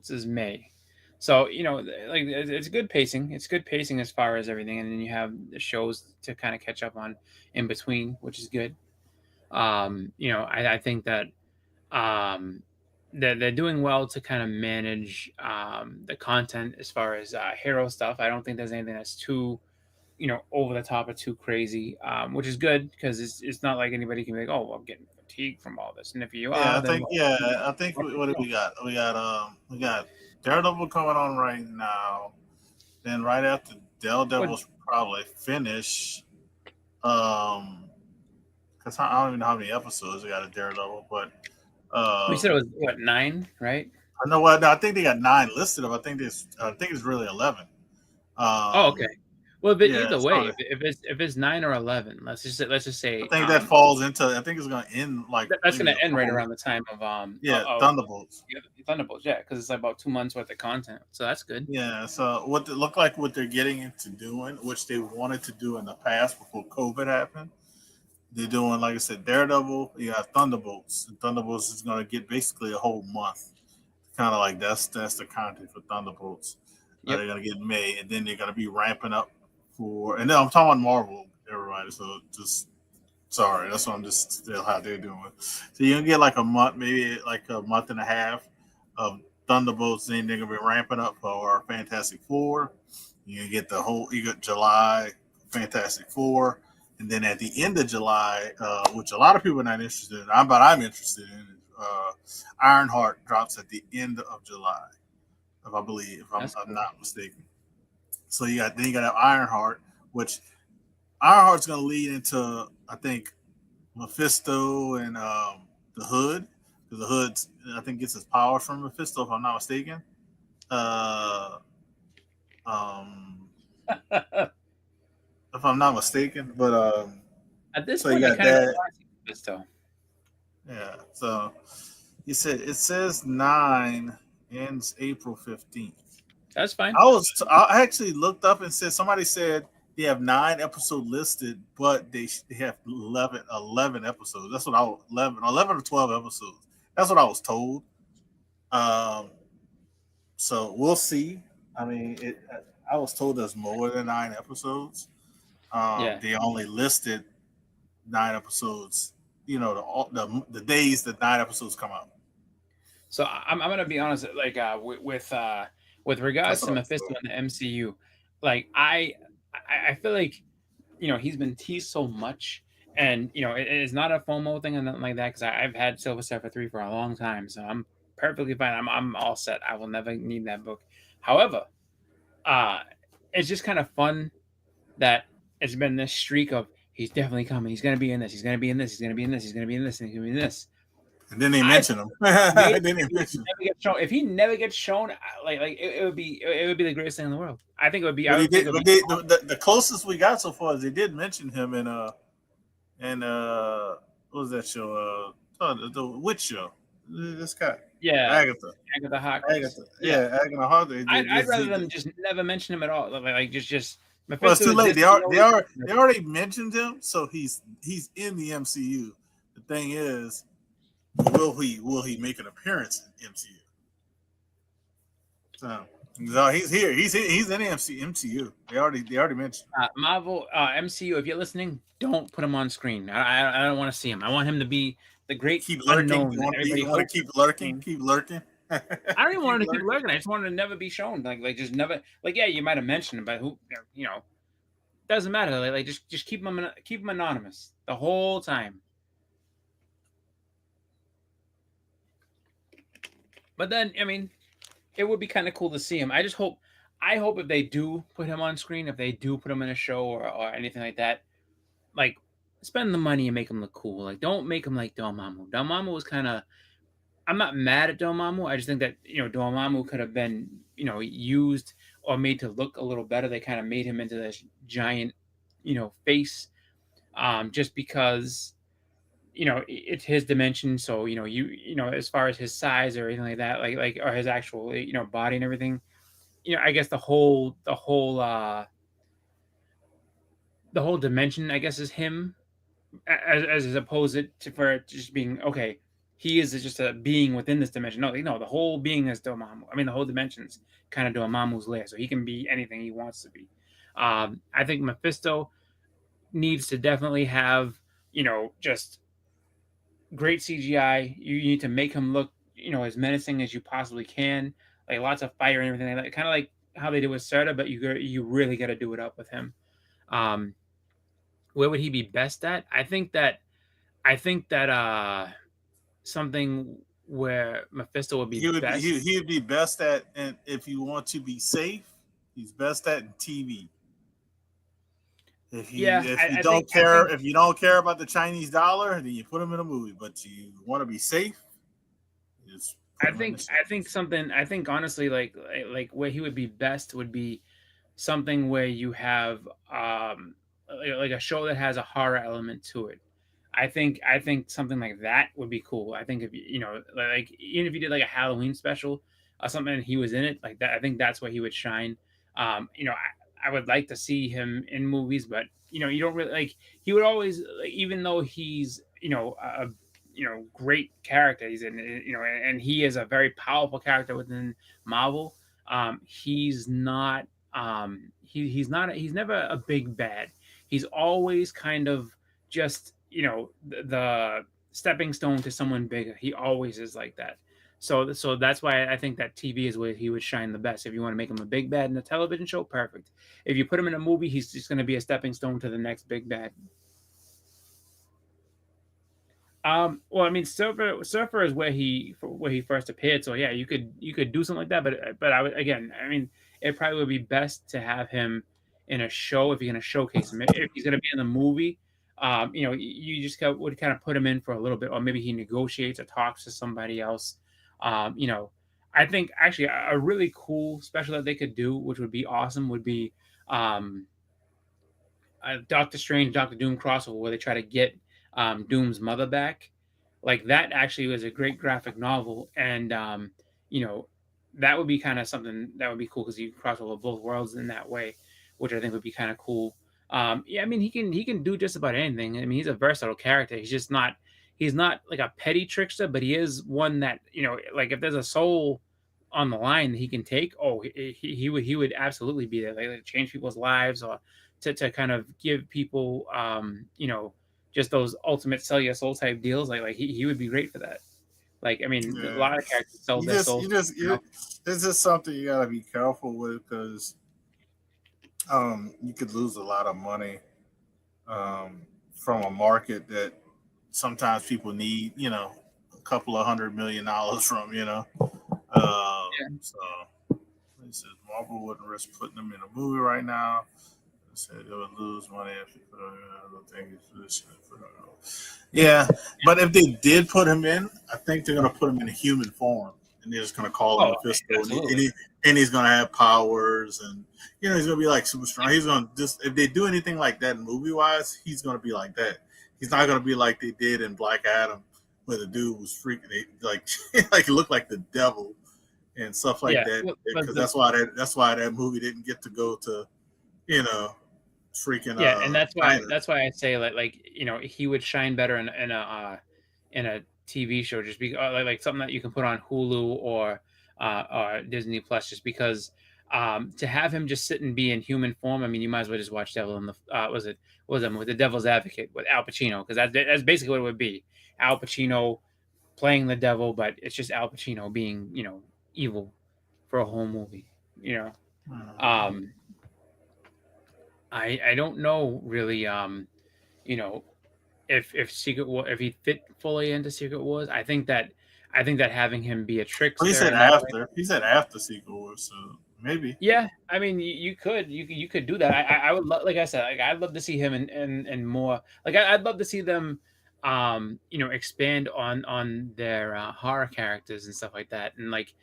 is May, so like it's good pacing. It's good pacing as far as everything, and then you have the shows to kind of catch up on in between, which is good. I think that they're doing well to kind of manage the content as far as hero stuff. I don't think there's anything that's too over the top or too crazy, which is good because it's not like anybody can be like, oh, well, I'm getting fatigued from all this. And if you Yeah, are, I then think. well, Yeah, I think. let me What do know. we got? We got Daredevil coming on right now. Then right after What Daredevil's probably finish. Because I don't even know how many episodes we got of Daredevil, but we said it um, was what 9, right? I know what. No, I think they got 9 listed. Up. I think it's really 11. Oh, okay. Um, Well, but yeah, either way, so if it's 9 or 11, let's just I say think that falls into. I think it's going to end like that's maybe going a to end right couple. around the time of Yeah, Thunderbolts. Thunderbolts, yeah, because it's like about 2 months worth of content, so that's good. Yeah, so what it look like what they're getting into doing, which they wanted to do in the past before COVID happened. They're doing, like I said, Daredevil. You have Thunderbolts. And Thunderbolts is going to get basically a whole month. Kind of like that's the content for Thunderbolts. Yep. They're going to get made, and then they're going to be ramping up for. And then I'm talking about Marvel, everybody. So just sorry, that's what I'm just still how they're doing. So you're gonna get like a month, maybe like a month and a half of Thunderbolts. Then they're gonna be ramping up for Fantastic Four. You get the whole. You got July Fantastic Four, and then at the end of July, which a lot of people are not interested in, but I'm interested in. Ironheart drops at the end of July, if I believe, if That's I'm cool. not mistaken. So you got Ironheart, which Ironheart's going to lead into I think Mephisto and the Hood, because the Hood I think gets his power from Mephisto, if I'm not mistaken. Uh, um, if I'm not mistaken, but At this so you point, I got kind of that. want to see this though. Yeah. So you said it says 9 ends April 15th. That's fine. I actually looked up and said somebody said they have 9 episodes listed, but they have 11 episodes. That's what I was 11 or 12 episodes. That's what I was told. Um, so we'll see. I mean, I was told there's more than 9 episodes. Yeah. They only listed 9 episodes. You know, the days that 9 episodes come out. So I'm gonna be honest, like with regards That's to what I was Mephisto told. in the MCU, like I feel like he's been teased so much, and it's not a FOMO thing or nothing like that because I've had Silver Surfer 3 for a long time, so I'm perfectly fine. I'm all set. I will never need that book. However, uh, it's just kind of fun that it's been this streak of he's definitely coming. He's gonna be in this. He's gonna be in this. He's gonna be in this. He's gonna be in this. And he's gonna be in this. And then they I mention them. made then they mention them. if he never gets shown, it would be the greatest thing in the world. I think it would be. I But he would think did. it would But be. the closest we got so far is they did mention him in what was that show? The witch show. This guy Yeah, Agatha. Agatha Harkness. Agatha. Yeah, Yeah, Agatha Harkness. I'd rather them just never mention him at all. Like just Well, it's Mephisto too late. exists. We know he's They already mentioned him, so he's in the MCU. The thing is, will he make an appearance in MCU? So no, he's here. He's in the MCU. They already mentioned. Marvel MCU. If you're listening, don't put him on screen. I don't want to see him. I want him to be the great Keep lurking. unknown that everybody You want to hopes. keep lurking. Keep lurking. I don't even keep want him to keep lurking. lurking. I just wanted to never be shown. Just never. Like yeah, you might have mentioned him, but who doesn't matter. Like just keep him anonymous the whole time. But then I mean, it would be kind of cool to see him. I hope if they do put him on screen, if they do put him in a show or anything like that, like spend the money and make him look cool. Like don't make him like Dormammu. Dormammu was kind of. I'm not mad at Dormammu. I just think that Dormammu could have been used or made to look a little better. They kind of made him into this giant face, just because it's his dimension. So as far as his size or anything like that, like or his actual body and everything. I guess the whole dimension, I guess, is him as opposed to for it just being okay. He is just a being within this dimension. No, the whole being is Dormammu. I mean, the whole dimension's kind of Dormammu's lair, so he can be anything he wants to be. I think Mephisto needs to definitely have just great CGI. You need to make him look as menacing as you possibly can, like lots of fire and everything like that. Kind of like how they did with Serta, but you really got to do it up with him. Um, where would he be best at? I think that something where Mephisto would be best. He would be best at, and if you want to be safe, he's best at TV. Yeah, If you I think don't care if you don't care about the Chinese dollar, then you put him in a movie. But you want to be safe, you just put him in the I think shows. something I think honestly like where he would be best would be something where you have like a show that has a horror element to it. I think something like that would be cool. I think if you know like even if you did like a Halloween special or something and he was in it like that, I think that's where he would shine. You know, I would like to see him in movies, but you know, you don't really like he would always like, even though he's you know a you know great character he's in you know and he is a very powerful character within Marvel. He's not he's not he's never a big bad. He's always kind of just you know the stepping stone to someone bigger. He always is like that. So that's why I think that TV is where he would shine the best. If you want to make him a big bad in a television show, perfect. If you put him in a movie, he's just going to be a stepping stone to the next big bad. Well, I mean, Surfer is where he first appeared. So yeah, you could do something like that. But I would again, I mean, it probably would be best to have him in a show if you're going to showcase him. If he's going to be in the movie, you know, you just would kind of put him in for a little bit, or maybe he negotiates or talks to somebody else. You know, I think actually a really cool special that they could do, which would be awesome, would be um, Doctor Strange, Doctor Doom crossover where they try to get Doom's mother back. Like that actually was a great graphic novel, and you know that would be kind of something that would be cool because you cross over both worlds in that way, which I think would be kind of cool. Yeah, I mean he can do just about anything. I mean he's a versatile character. He's not like a petty trickster, but he is one that you know like if there's a soul on the line that he can take, oh he would absolutely be there. Like change people's lives or to kind of give people you know just those ultimate sell your soul type deals like he would be great for that. Like I mean a Yeah, lot of characters sell their souls, you know. it's just something you gotta be careful with because you could lose a lot of money from a market that sometimes people need, you know, a couple of $100 million from, you know. Yeah, So he says Marvel wouldn't risk putting them in a movie right now. They said they would lose money if you put on another thing. Yeah, but if they did put him in, I think they're gonna put him in a human form, and they're just gonna call him oh Mephisto, absolutely, and he's gonna have powers, and you know he's gonna be like super strong. He's gonna just if they do anything like that movie wise, he's gonna be like that. He's not gonna be like they did in Black Adam, where the dude was freaking like like he looked like the devil and stuff like yeah. that. Well, but Because that's why that movie didn't get to go to you know freaking yeah, and China. that's why I say like you know he would shine better in a TV show just because like something that you can put on Hulu or Disney Plus just because to have him just sit and be in human form. I mean, you might as well just watch Devil in the was it what was it with the Devil's Advocate with Al Pacino because that's basically what it would be. Al Pacino playing the devil, but it's just Al Pacino being you know evil for a whole movie. You know. Mhm. Um, I don't know really you know if Secret War if he fit fully into Secret Wars. I think that having him be a Well, he trickster said in that way. after. He said after Secret Wars, so maybe. Yeah, I mean you could do that. I would like I said like I'd love to see him and more like I'd love to see them you know expand on their horror characters and stuff like that and like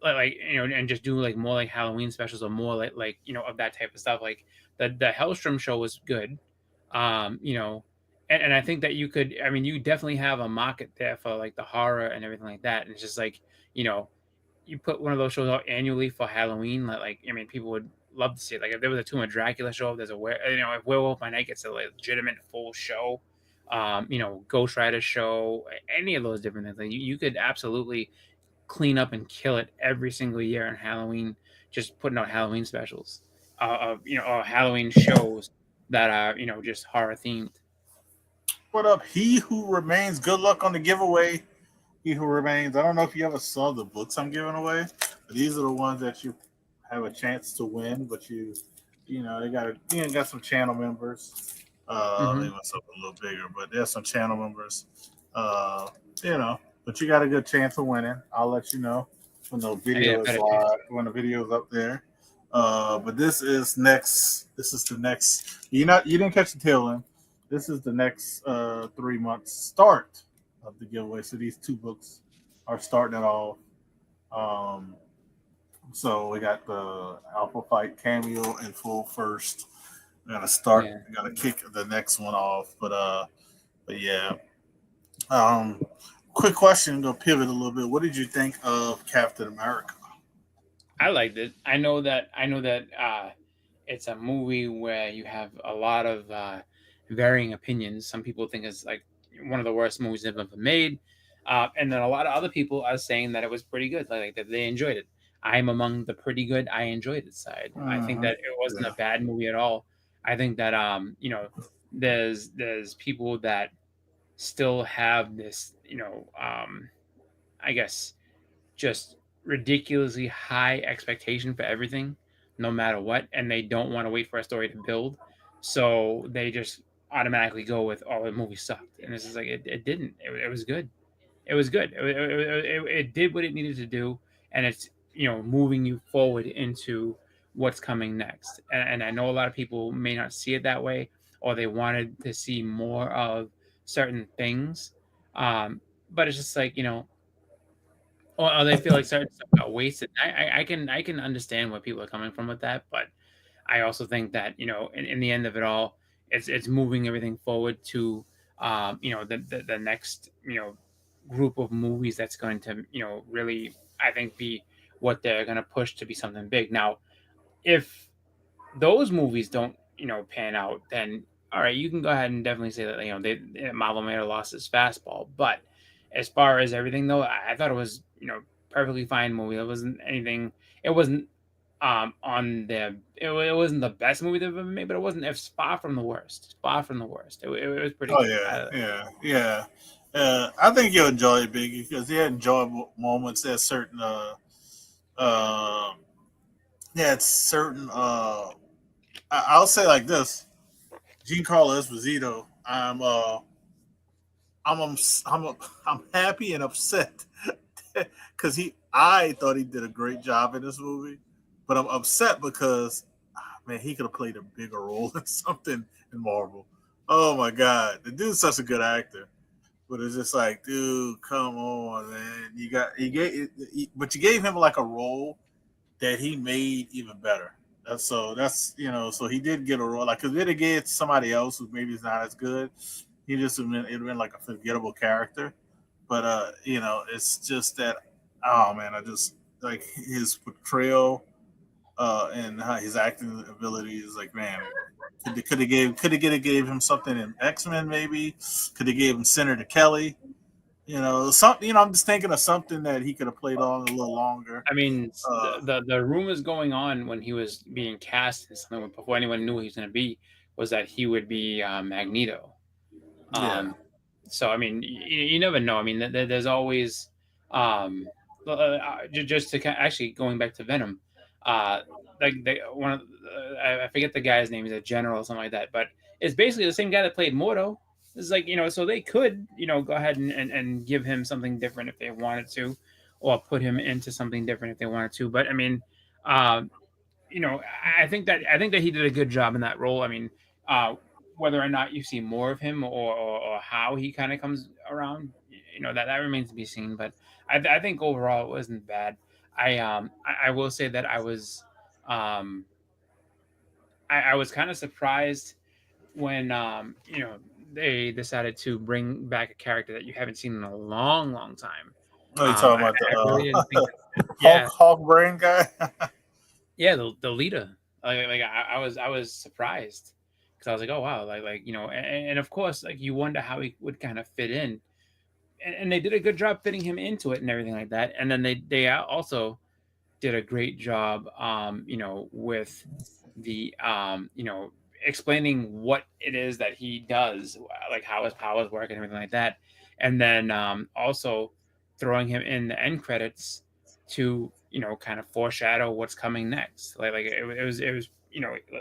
you know and just do like more like Halloween specials or more like you know of that type of stuff like the Hellstrom show was good you know and I think that you could I mean you definitely have a market there for like the horror and everything like that and it's just like you know you put one of those shows out annually for Halloween, like I mean, people would love to see it. Like if there was a Tomb of Dracula show, if there's a you know, if Werewolf by Night gets a legitimate full show, you know, Ghost Rider show, any of those different things, like you could absolutely clean up and kill it every single year on Halloween, just putting out Halloween specials, of you know, or Halloween shows that are you know just horror themed. What up? He who remains. Good luck on the giveaway. He who remains. I don't know if you ever saw the books I'm giving away, but these are the ones that you have a chance to win. But you know, they got some channel members. I Hmm. made myself a little bigger, but there's some channel members. Uh, you know, but you got a good chance of winning. I'll let you know when the Yeah, video is better be. live, when the video is up there. But this is next. This is the next. You didn't catch the tail end. This is the next 3 months start of the giveaway. So these two books are starting it off. Um, so we got the Alpha Fight cameo in full first. We gotta start. Yeah. We gotta kick the next one off. But yeah. Um, quick question. Go pivot a little bit. What did you think of Captain America? I liked it. I know that it's a movie where you have a lot of varying opinions. Some people think it's like one of the worst movies they've ever made, and then a lot of other people are saying that it was pretty good, like that they enjoyed it. I'm among the pretty good. I enjoyed it side. I think Uh-huh. that it wasn't a Yeah. bad movie at all. I think that there's people that still have this I guess just ridiculously high expectation for everything, no matter what, and they don't want to wait for a story to build. So they just automatically go with, "Oh, the movie sucked," and it's just like it didn't. It was good. It was good. It did what it needed to do, and it's moving you forward into what's coming next. And I know a lot of people may not see it that way, or they wanted to see more of certain things. But it's just like or they feel like certain stuff got wasted. I can understand where people are coming from with that, but I also think that in the end of it all, it's moving everything forward to the next group of movies that's going to really I think be what they're going to push to be something big. Now, if those movies don't pan out, then all right, you can go ahead and definitely say that Marvel may have lost his fastball. But as far as everything though, I thought it was perfectly fine movie. It wasn't anything. It wasn't on the it wasn't the best movie they've ever made, but it wasn't. It's far from the worst. Far from the worst. It was pretty Oh good. yeah, yeah, yeah. I think you'll enjoy it, Biggie, because he had enjoyable moments. There's certain, uh, yeah, it's certain. I'll say like this: Giancarlo Esposito. I'm, I'm, I'm happy and upset because I thought he did a great job in this movie, but I'm upset because man, he could have played a bigger role in something in Marvel. Oh my god, the dude's such a good actor. But it's just like, dude, come on, man. But you gave him like a role that he made even better. So he did get a role. Like, cause if it gave somebody else who maybe is not as good, he just it'd been like a forgettable character. But it's just that, oh man, I just like his portrayal and how his acting ability is like, man, could have gave him something in X-Men maybe. Could have gave him Senator Kelly. Something. I'm just thinking of something that he could have played on a little longer. I mean, Uh, the rumors going on when he was being cast in something before anyone knew who he was going to be was that he would be Magneto. yeah. Um, so I mean, you never know. I mean, there's always just to actually going back to Venom, uh, like one of I forget the guy's name. He's a general or something like that, but it's basically the same guy that played Mordo. It's like so they could go ahead and give him something different if they wanted to, or put him into something different if they wanted to. But I mean, um, I think that he did a good job in that role. I mean, uh, whether or not you see more of him or how he kind of comes around, that remains to be seen. But I think overall it wasn't bad. I will say that um I was kind of surprised when they decided to bring back a character that you haven't seen in a long, long time. Oh, you talking I about the really didn't think that. Hulk Yeah, Hulk brain guy? yeah, the leader. Like I was surprised because I was like, oh wow, and of course, like you wonder how he would kind of fit in, and they did a good job fitting him into it and everything like that. And then they also did a great job, with the explaining what it is that he does, like how his powers work and everything like that, and then also throwing him in the end credits to kind of foreshadow what's coming next. Like it was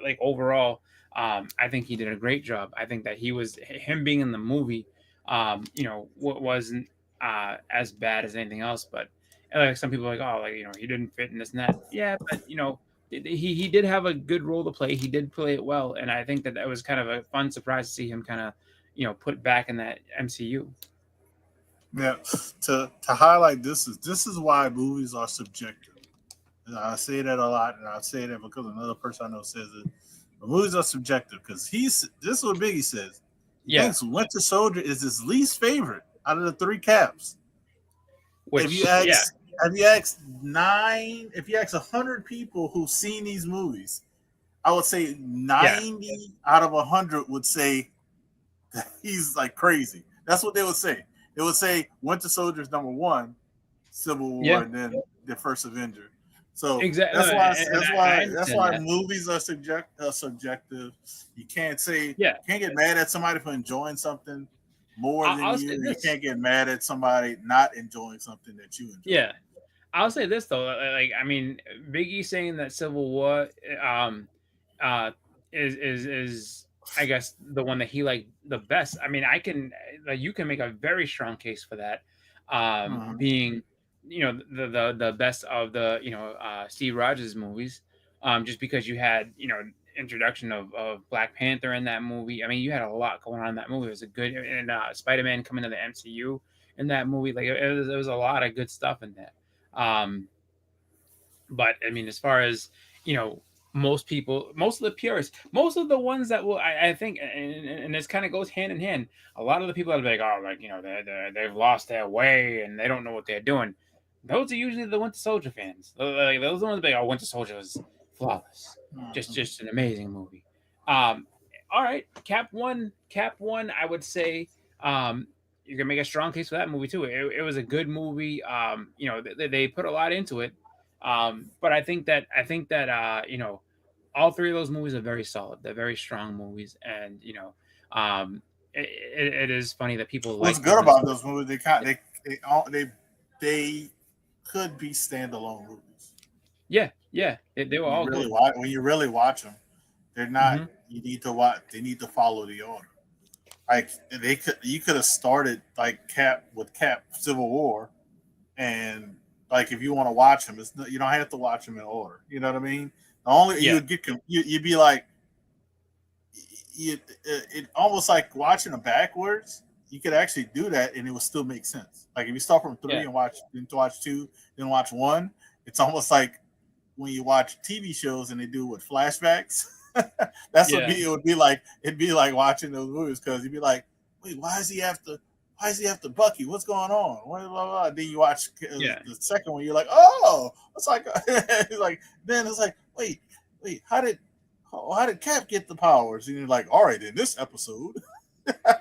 like overall, I think he did a great job. I think that he was him being in the movie, wasn't as bad as anything else. But like some people are like, oh, like he didn't fit in this and that. Yeah, but he did have a good role to play. He did play it well, and I think that that was kind of a fun surprise to see him kind of put back in that MCU. Yeah, to highlight this is why movies are subjective. And I say that a lot, and I say that because another person I know says it. But movies are subjective because this is what Biggie says. He Yeah, thinks Winter Soldier is his least favorite out of the three caps. If you which yeah, ask if you ask 100 people who've seen these movies, I would say yeah, 90 out of 100 would say that he's like crazy. That's what they would say. They would say Winter Soldier's number one, Civil War, yeah, and then the first Avenger. So exactly. that's why And I that's understand why that. movies are subjective. You can't say Yeah, can't get mad at somebody for enjoying something more than I'll say you. You this. can't get mad at somebody not enjoying something that you enjoy. Yeah, I'll say this though, like I mean, Biggie saying that Civil War, um, uh, is I guess the one that he liked the best. I mean, I can like you can make a very strong case for that, Mhm. being the best of the Steve Rogers movies, just because you had introduction of Black Panther in that movie. I mean, you had a lot going on in that movie. It was a good and Spider Man coming to the MCU in that movie. Like it was a lot of good stuff in there. Um, but I mean, as far as you know, most people, most of the purists, most of the ones that will, I think, and this kind of goes hand in hand. A lot of the people that are like, oh, like they've lost their way and they don't know what they're doing. Those are usually the Winter Soldier fans. Like those are the ones that are like, oh, Winter Soldier was flawless, Mhm. just an amazing movie. Um, all right, Cap one, I would say. You can make a strong case for that movie too. It was a good movie. They put a lot into it, but I think that all three of those movies are very solid. They're very strong movies, and it is funny that people What's like the good Winter about Soldier. those movies? They could be standalone movies. Yeah, yeah, they were all good. When you really watch them, they're not. Hmm. You need to watch. They need to follow the order. Like you could have started like Cap Civil War, and like if you want to watch them, you don't have to watch them in order. You know what I mean? The only Yeah, you'd be like it almost like watching them backwards. You could actually do that, and it would still make sense. Like if you start from three yeah, and watch two, then watch one. It's almost like when you watch TV shows and they do with flashbacks. That's what yeah, it would be like. It'd be like watching those movies because you'd be like, wait, why is he after Bucky? What's going on? Blah, blah, blah. Then you watch yeah, the second one, you're like, oh, it's like, it's like then it's like, wait, how did Cap get the powers? And you're like, all right, in this episode,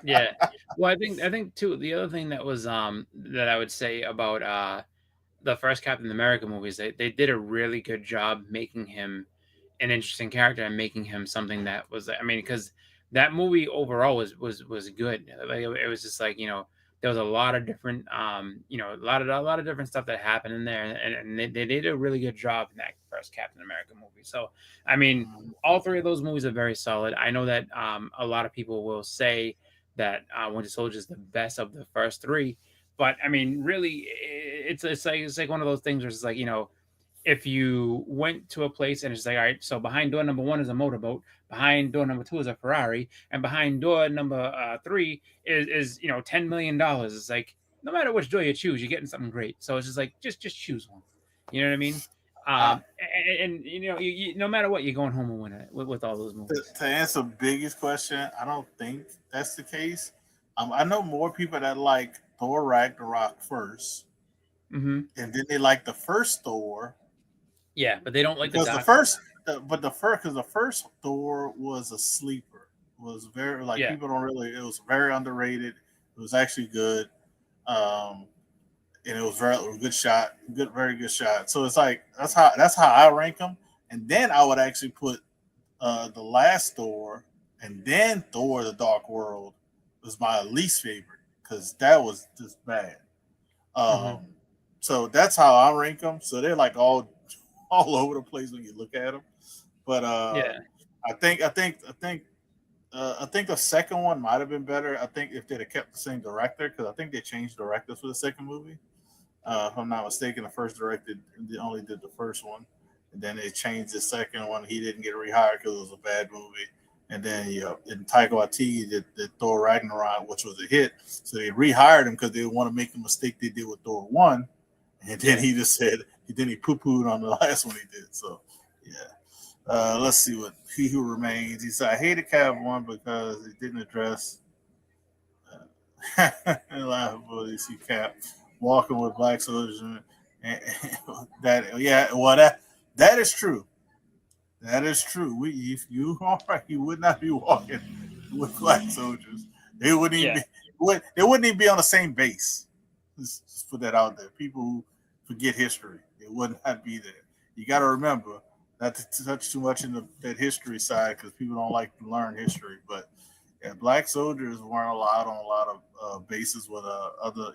yeah. Well, I think too. The other thing that was that I would say about the first Captain America movies, they did a really good job making him an interesting character and making him something that was, I mean, because that movie overall was good. Like it was just like there was a lot of different a lot of different stuff that happened in there, and they did a really good job in that first Captain America movie. So I mean, all three of those movies are very solid. I know that a lot of people will say that Winter Soldier is the best of the first three, but I mean, really, it's like one of those things where it's like if you went to a place and it's like, all right, so behind door number one is a motorboat, behind door number two is a Ferrari, and behind door number three is $10 million. It's like no matter which door you choose, you're getting something great. So it's just like just choose one. You know what I mean? uh, And no matter what, you're going home and winning it with all those movies. to answer Biggie's question, I don't think that's the case. I know more people that like Thor Ragnarok first, Hmm. and then they like the first Thor Yeah, but they don't like the because the Dark World. first, but the first because the first Thor was a sleeper. It was very like Yeah, people don't really. It was very underrated. It was actually good, um, and it was very good shot, very good shot. So it's like that's how I rank them, and then I would actually put the last Thor, and then Thor: The Dark World was my least favorite because that was just bad. hmm, Um, so that's how I rank them. So they're like all over the place when you look at them. But Yeah. I think the second one might have been better. I think if they'd have kept the same director, because I think they changed directors for the second movie. If I'm not mistaken, the first director only did the first one, and then they changed the second one. He didn't get rehired because it was a bad movie. And then and Taika Waititi did Thor Ragnarok, which was a hit. So they rehired him because they want to make the mistake they did with Thor one. And then Yeah. he just said, then he poo pooed on the last one he did. So yeah. Let's see what He Who Remains. He said, I hated Cav 1 because it didn't address liability. See Cap walking with black soldiers. And that, yeah, well, that is true. That is true. If you are right, you would not be walking with black soldiers. They wouldn't even Yeah. they wouldn't even be on the same base. Just put that out there. People who forget history, they would not be there. You got to remember not to touch too much in that history side because people don't like to learn history. But yeah, black soldiers weren't allowed on a lot of bases with other,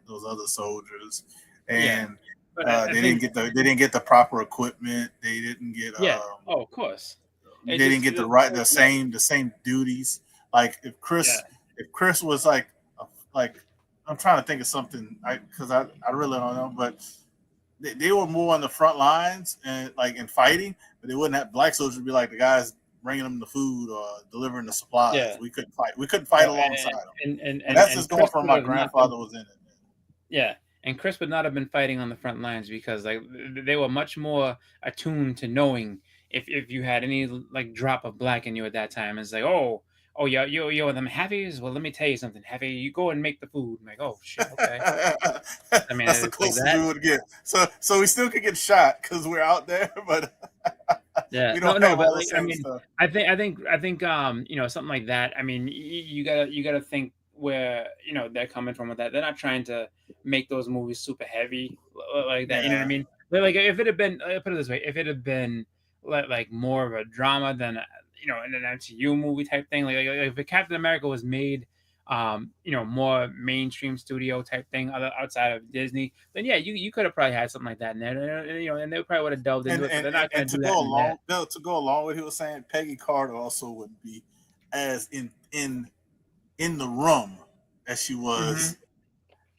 those other soldiers, Yeah. and But I think they didn't get the proper equipment. They didn't get yeah. Oh, of course. they It didn't just get it, yeah. the same duties. Like Yeah. if Chris was like I'm trying to think of something because I really don't know, but they were more on the front lines and like in fighting, but they wouldn't have black soldiers be like the guys bringing them the food or delivering the supplies. Yeah. We couldn't fight. We couldn't fight Well, alongside them, and that's and just going Chris from would my have not been. grandfather was in it. Yeah, and Chris would not have been fighting on the front lines because like they were much more attuned to knowing if you had any like drop of black in you at that time. It's like, oh yeah, yo them heavies. Well, let me tell you something, heavy. You go and make the food. I'm like, oh shit, okay. I mean, That's the it's like closest that. we would get. So we still could get shot because we're out there, but Yeah, we no, don't no, have but all the like I same mean, stuff. something like that. I mean, you gotta think where they're coming from with that. They're not trying to make those movies super heavy like that. You know what I Yeah, mean? But like if it had been, put it this way, if it had been like more of a drama than in an MCU movie type thing, like if Captain America was made more mainstream studio type thing other outside of Disney, then yeah, you could have probably had something like that in there, and they probably would have delved into and it, but and they're not going and to to do that go in there. along to go along with what he was saying, Peggy Carter also wouldn't be as in the room as she Hmm. was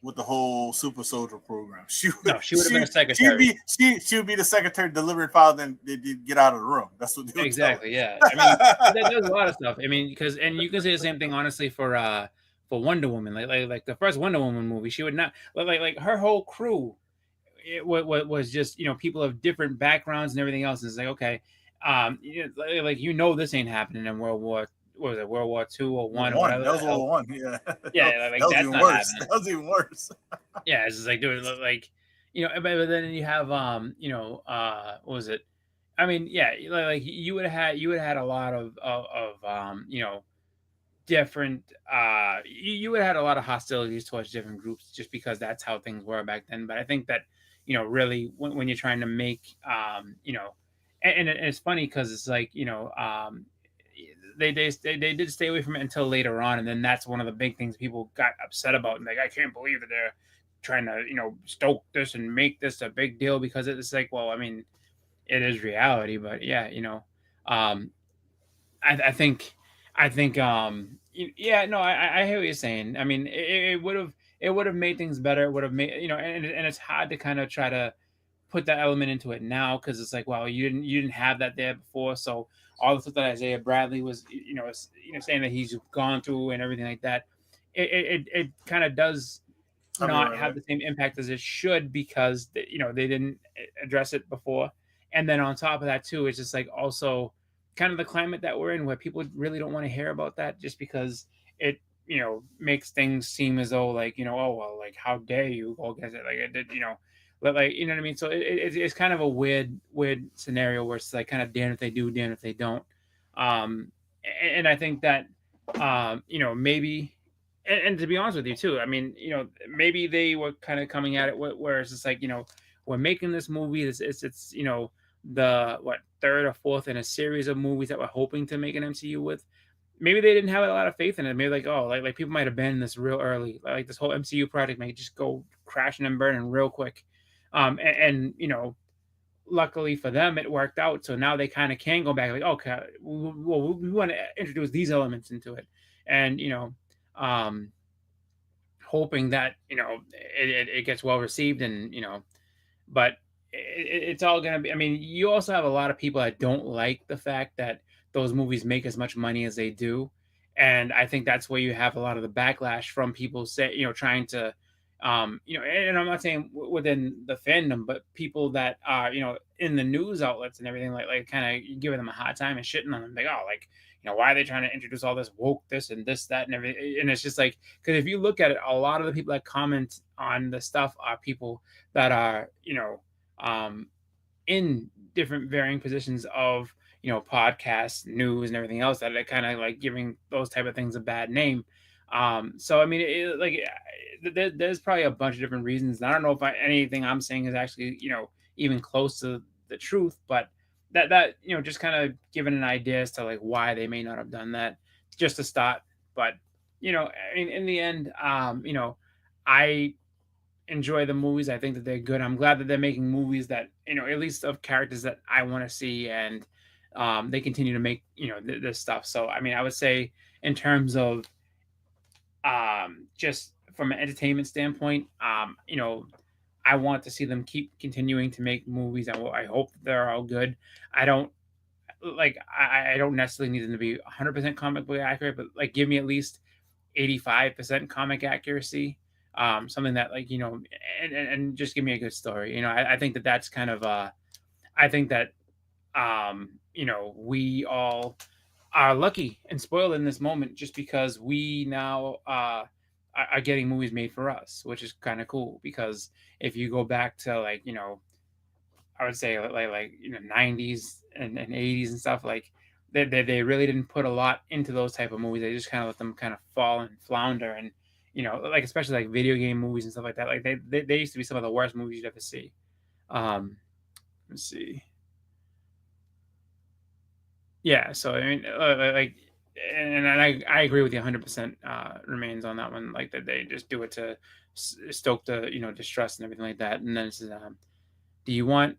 with the whole super soldier program. No, she would have been a She'd secretary. be she would be the secretary delivering files, then they'd get out of the room. That's what they would tell Exactly. Yeah. I mean, there's a her. lot of stuff. I mean, because and you can say the same thing honestly for Wonder Woman. Like the first Wonder Woman movie, she would not like her whole crew. Was just people of different backgrounds and everything else. It's like okay, this ain't happening in World War. What was it, World War II or one or One. whatever That the was hell? World War One. Yeah, Yeah, that was that's even not worse. happening. That was even worse. Yeah, it's just like dude, like but then you have what was it? I mean, yeah, like you would have had a lot of different you would have had a lot of hostilities towards different groups just because that's how things were back then. But I think that really when you're trying to make and it's funny because it's like they did stay away from it until later on, and then that's one of the big things people got upset about, and like I can't believe that they're trying to stoke this and make this a big deal because it's like, well, I mean, it is reality, but yeah, um I think yeah, no, I hear what you're saying. I mean, it would have made things better. It would have made and it's hard to kind of try to put that element into it now because it's like, well, you didn't have that there before, so all the stuff that Isaiah Bradley was saying that he's gone through and everything like that, it kind of does I mean, not right, have right. the same impact as it should because they didn't address it before. And then on top of that too, it's just like also kind of the climate that we're in where people really don't want to hear about that just because it makes things seem as though like oh well, like how dare you go against it, like it did but like you know what I mean. So it's kind of a weird scenario where it's like kind of damn if they do, damn if they don't. And I think that maybe and to be honest with you too, I mean, maybe they were kind of coming at it where it's just like, we're making this movie. It's the what third or fourth in a series of movies that we're hoping to make an MCU with. Maybe they didn't have a lot of faith in it. Maybe like, oh, like people might abandon this real early. Like this whole MCU project might just go crashing and burning real quick. And luckily for them, it worked out. So now they kind of can go back, like, okay, well, we want to introduce these elements into it, and um, hoping that it gets well received, and but it's all gonna be. I mean, you also have a lot of people that don't like the fact that those movies make as much money as they do, and I think that's where you have a lot of the backlash from people say, trying to, and I'm not saying within the fandom, but people that are, in the news outlets and everything, like kind of giving them a hard time and shitting on them, like, oh, like, why are they trying to introduce all this woke this and this that and everything? And it's just like, because if you look at it, a lot of the people that comment on the stuff are people that are, um, in different varying positions of, podcasts, news, and everything else, that are kind of like giving those type of things a bad name. So I mean, there's probably a bunch of different reasons. And I don't know if anything I'm saying is actually, even close to the truth, but that just kind of giving an idea as to like why they may not have done that, just to start. But I mean, in the end, I enjoy the movies. I think that they're good. I'm glad that they're making movies that, at least of characters that I want to see, and they continue to make, this stuff. So I mean, I would say, in terms of just from an entertainment standpoint, I want to see them keep continuing to make movies. I hope they're all good. I don't I don't necessarily need them to be 100% comic book accurate, but like give me at least 85% comic accuracy. Something that, like, and just give me a good story. I think that that's kind of I think that we all are lucky and spoiled in this moment, just because we now are getting movies made for us, which is kind of cool. Because if you go back to, like, I would say, like 90s and 80s and stuff, like they really didn't put a lot into those type of movies. They just kind of let them kind of fall and flounder, and like, especially like video game movies and stuff like that. Like they used to be some of the worst movies you'd ever see. Let's see. Yeah, so I mean, like, and I agree with you 100%. Remains on that one, like that they just do it to stoke the distrust and everything like that. And then it says, do you want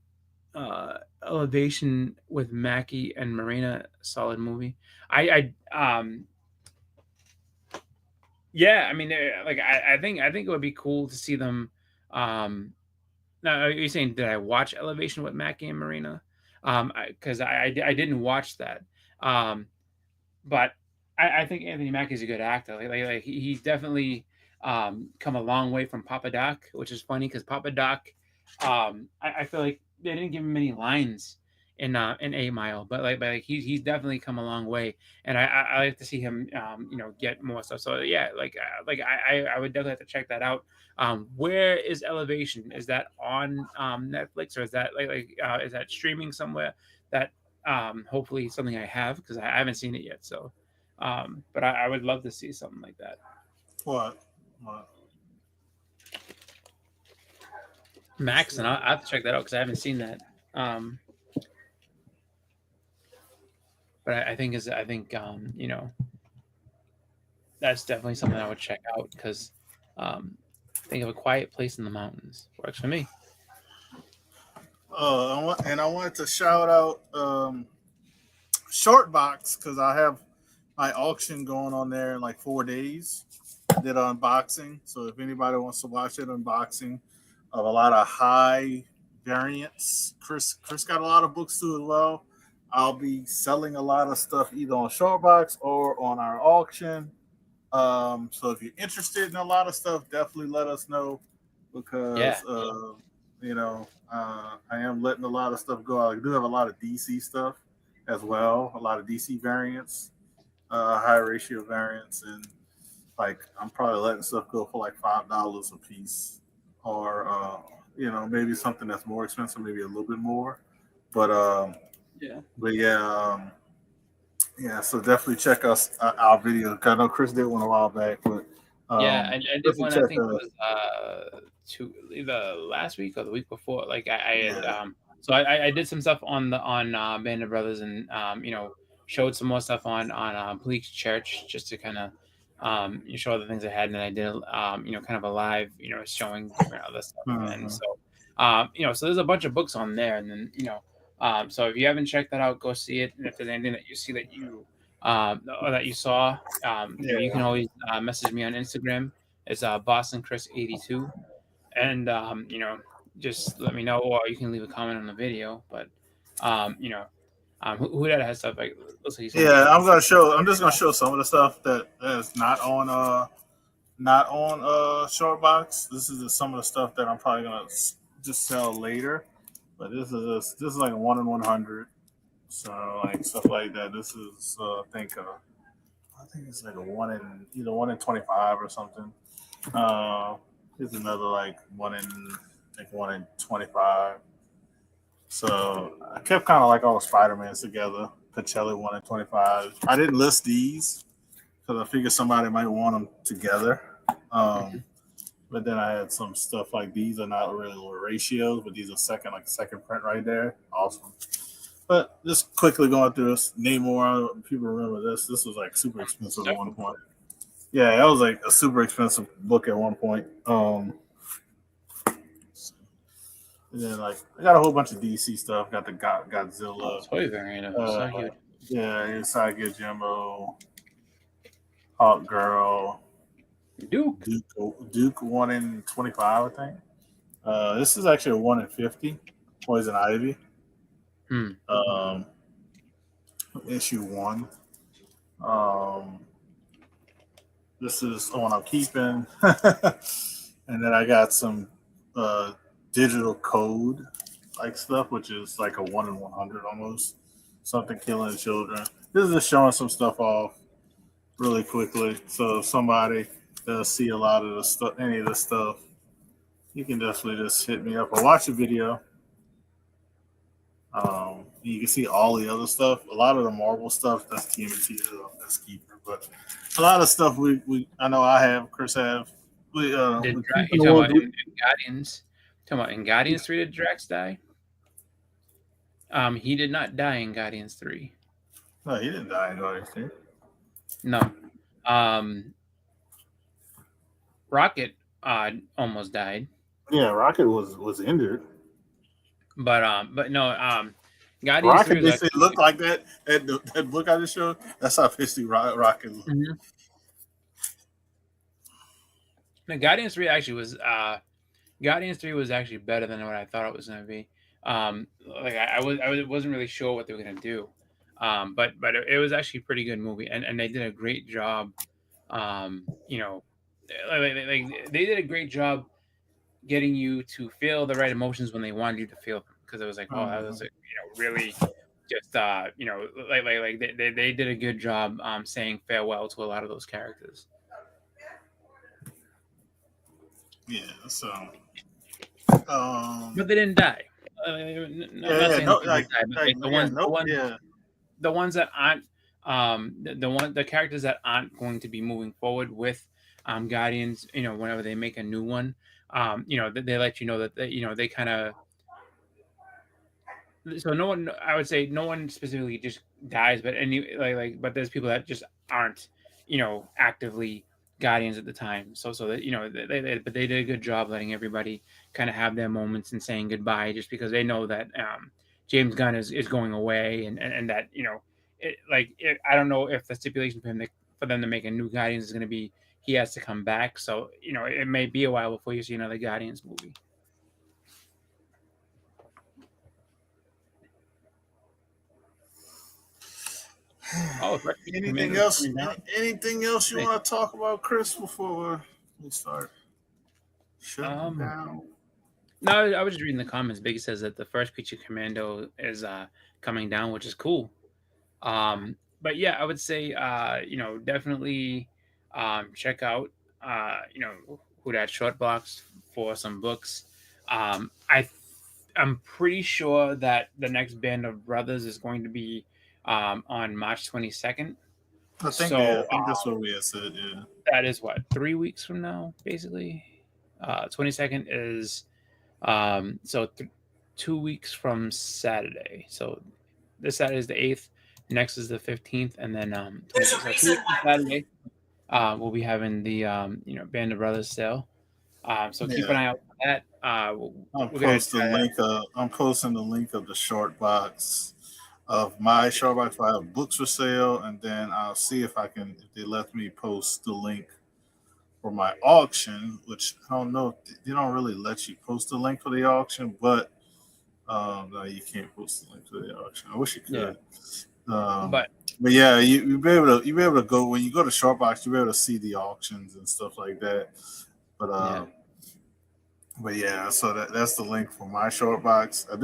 Elevation with Mackie and Marina? Solid movie. I yeah, I mean, like I think it would be cool to see them. Now, are you saying, did I watch Elevation with Mackie and Marina? Because I didn't watch that. Um, but I think Anthony Mackie is a good actor. Like he's definitely come a long way from Papa Doc, which is funny because Papa Doc, I feel like they didn't give him many lines in 8 Mile, but he's definitely come a long way, and I like to see him get more stuff. So yeah, I would definitely have to check that out. Where is Elevation? Is that on Netflix, or is that is that streaming somewhere? That hopefully something I have, because I haven't seen it yet. So, but I would love to see something like that. What? What? Max, and I have to check that out because I haven't seen that. But I think that's definitely something I would check out, because think of A Quiet Place in the Mountains works for me. And I wanted to shout out Shortbox, because I have my auction going on there in like 4 days. I did an unboxing, so if anybody wants to watch it, unboxing of a lot of high variants. Chris got a lot of books too as well. I'll be selling a lot of stuff either on Shortbox or on our auction. So if you're interested in a lot of stuff, definitely let us know, Yeah, because I am letting a lot of stuff go. I do have a lot of DC stuff as well, a lot of DC variants, high ratio variants, and like I'm probably letting stuff go for like $5 a piece, or maybe something that's more expensive, maybe a little bit more. But yeah, but yeah, yeah. So definitely check us our video. 'Cause I know Chris did one a while back, but yeah. I did definitely one. I check think it was either last week or the week before. Like I had yeah. so I did some stuff on Band of Brothers, and showed some more stuff on Bleak Church, just to kind of show other things I had, and then I did kind of a live showing different other stuff. And Mhm. so So there's a bunch of books on there, and then so if you haven't checked that out, go see it. And if there's anything that you see that you or that you saw, you can Yeah. always message me on Instagram. It's Boston Chris 82, and just let me know, or you can leave a comment on the video. But who that has stuff like looks like he's gonna Yeah, be. I'm gonna show. I'm just gonna show some of the stuff that is not on Shortbox. This is some of the stuff that I'm probably gonna just sell later. But this is like a 1 in 100. So like stuff like that. This is I think it's like a one in either 1 in 25 or something. Here's another like I think 1 in 25. So I kept kind of like all the Spider-Mans together. Pacelli 1 in 25. I didn't list these because I figured somebody might want them together. Um, but then I had some stuff like these are not really ratios, but these are second print right there. Awesome. But just quickly going through this, Namor, people remember this. This was like super expensive at one point. Yeah, that was like a super expensive book at one point. And then like I got a whole bunch of DC stuff. Got the Godzilla. Toy variant of it, so cute. Yeah, Inside Jimbo, Hawk Girl, Duke. Duke 1 in 25, I think. This is actually a 1 in 50. Poison Ivy. Um, issue 1. This is the one I'm keeping. And then I got some digital code like stuff, which is like a 1 in 100 almost. Something killing children. This is just showing some stuff off really quickly. So if somebody does see a lot of the stuff, any of this stuff, you can definitely just hit me up or watch a video. You can see all the other stuff. A lot of the Marvel stuff, that's TMNT, that's Keeper. But a lot of stuff I know I have, Chris have. We you talking about in Guardians? Talking about in Guardians 3 did Drax die? He did not die in Guardians 3. No, he didn't die in Guardians 3. No. Rocket almost died. Yeah, Rocket was injured. But no, Guardians Rocket 3 basically looked like that. That book I just showed, that's how basically Rocket looked. Mm-hmm. The Guardians 3 actually was Guardians 3 was actually better than what I thought it was going to be. Like I wasn't really sure what they were going to do. But it was actually a pretty good movie, and they did a great job. Like they did a great job getting you to feel the right emotions when they wanted you to feel them, because it was like, oh, that was really just like they did a good job saying farewell to a lot of those characters. Yeah, so but they didn't die. The ones that aren't the characters that aren't going to be moving forward with Guardians, whenever they make a new one, they let you know that they kind of. So no one, I would say, no one specifically just dies, but but there's people that just aren't, actively Guardians at the time. So that but they did a good job letting everybody kind of have their moments and saying goodbye, just because they know that James Gunn is going away, and that I don't know if the stipulation for them to make a new Guardians is going to be he has to come back. So it may be a while before you see another Guardians movie. Oh, anything else? Anything else you want to talk about, Chris, before we start shutting down? No, I was just reading the comments. Biggie says that the first Creature Commando is coming down, which is cool. But yeah, I would say definitely check out Who Dat Short Box for some books. I'm pretty sure that the next Band of Brothers is going to be on March 22nd. I think that's what we had said. Yeah, that is what 3 weeks from now, basically. 22nd is 2 weeks from Saturday. So this Saturday is the 8th. Next is the 15th, and then 26th, Saturday, we'll be having the Band of Brothers sale. So keep an Yeah, eye out for that. I'll We're gonna post the try to. link. I'm posting the link of the short box of my short box. I have books for sale, and then I'll see if I can, if they let me post the link for my auction, which I don't know. They don't really let you post the link for the auction, but no, you can't post the link for the auction. I wish you Yeah, could. Um, but but yeah, you be able to go when you go to Shortbox, you'll be able to see the auctions and stuff like that. But yeah, yeah, so that's the link for my Shortbox. I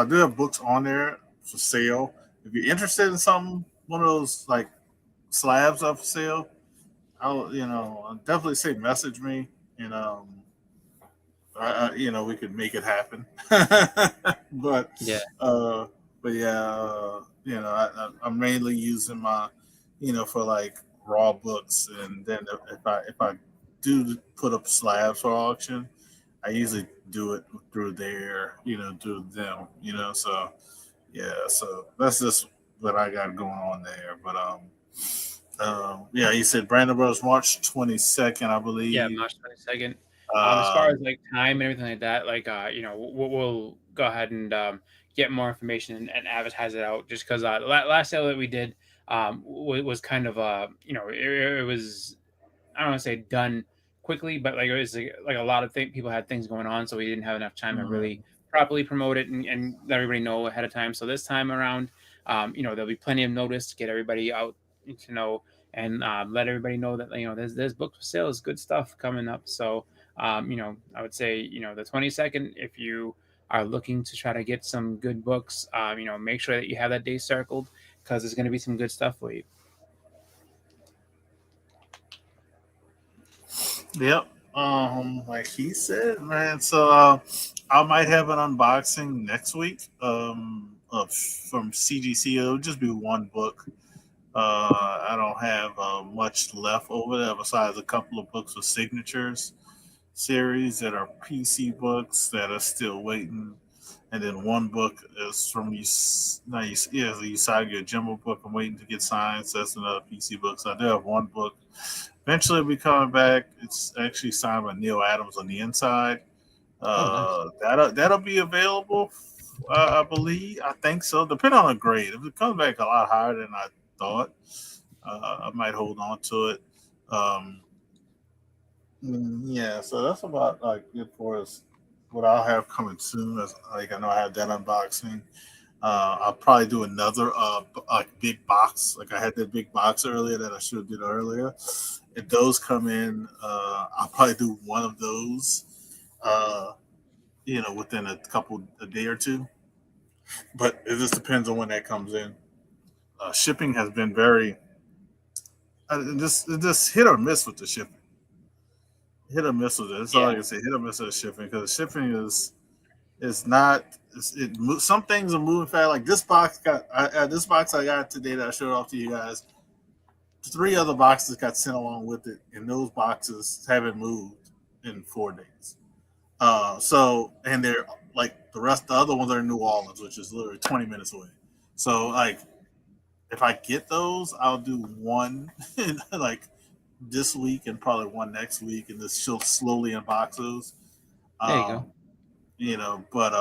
do have books on there for sale. If you're interested in something, one of those like slabs up for sale, I'll definitely say message me and we could make it happen. but yeah, uh, but yeah, I'm mainly using my, for like raw books, and then if I do put up slabs for auction, I usually do it through through them, So yeah, so that's just what I got going on there. But yeah, you said Brandon Bros. March 22nd, I yeah. believe. March 22nd. As far as Um, like time and everything like that, like we'll go ahead and get more information and advertise it out. Just because last sale that we did was kind of it was, I don't want to say done quickly, but like it was like a lot of people had things going on, so we didn't have enough time to really mhm. properly promote it and let everybody know ahead of time. So this time around, there'll be plenty of notice to get everybody out to know and let everybody know that there's books for sale, is good stuff coming up. So I would say the 22nd, if you are looking to try to get some good books, make sure that you have that day circled because there's going to be some good stuff for you. Yep. Like he said, man. So I might have an unboxing next week. From CGC. It'll just be one book. I don't have much left over there besides a couple of books with signatures series that are PC books that are still waiting, and then one book is from you. No, yeah, the Usagi Jimbo book. I'm waiting to get signed. So that's another PC book. So I do have one book. Eventually, it'll be coming back. It's actually signed by Neil Adams on the inside. Oh, nice. That'll be available. I believe. I think so. Depending on the grade. If it comes back a lot higher than I thought, I might hold on to it. Um, yeah, so that's about like it for us. What I'll have coming soon is like I know I have that unboxing. I'll probably do another like big box. Like I had that big box earlier that I should have did earlier. If those come in, I'll probably do one of those. Uh, within a day or two. But it just depends on when that comes in. Shipping has been very just hit or miss with the shipping. Hit or miss with it. That's all I Yeah. can say. Hit or miss with the shipping because shipping is not. Some things are moving fast. Like this box I got today that I showed off to you guys. Three other boxes got sent along with it, and those boxes haven't moved in 4 days. And they're like the other ones are in New Orleans, which is literally 20 minutes away. So like if I get those, I'll do one like this week and probably one next week, and just she'll slowly unbox those. There you go. Um, you know, but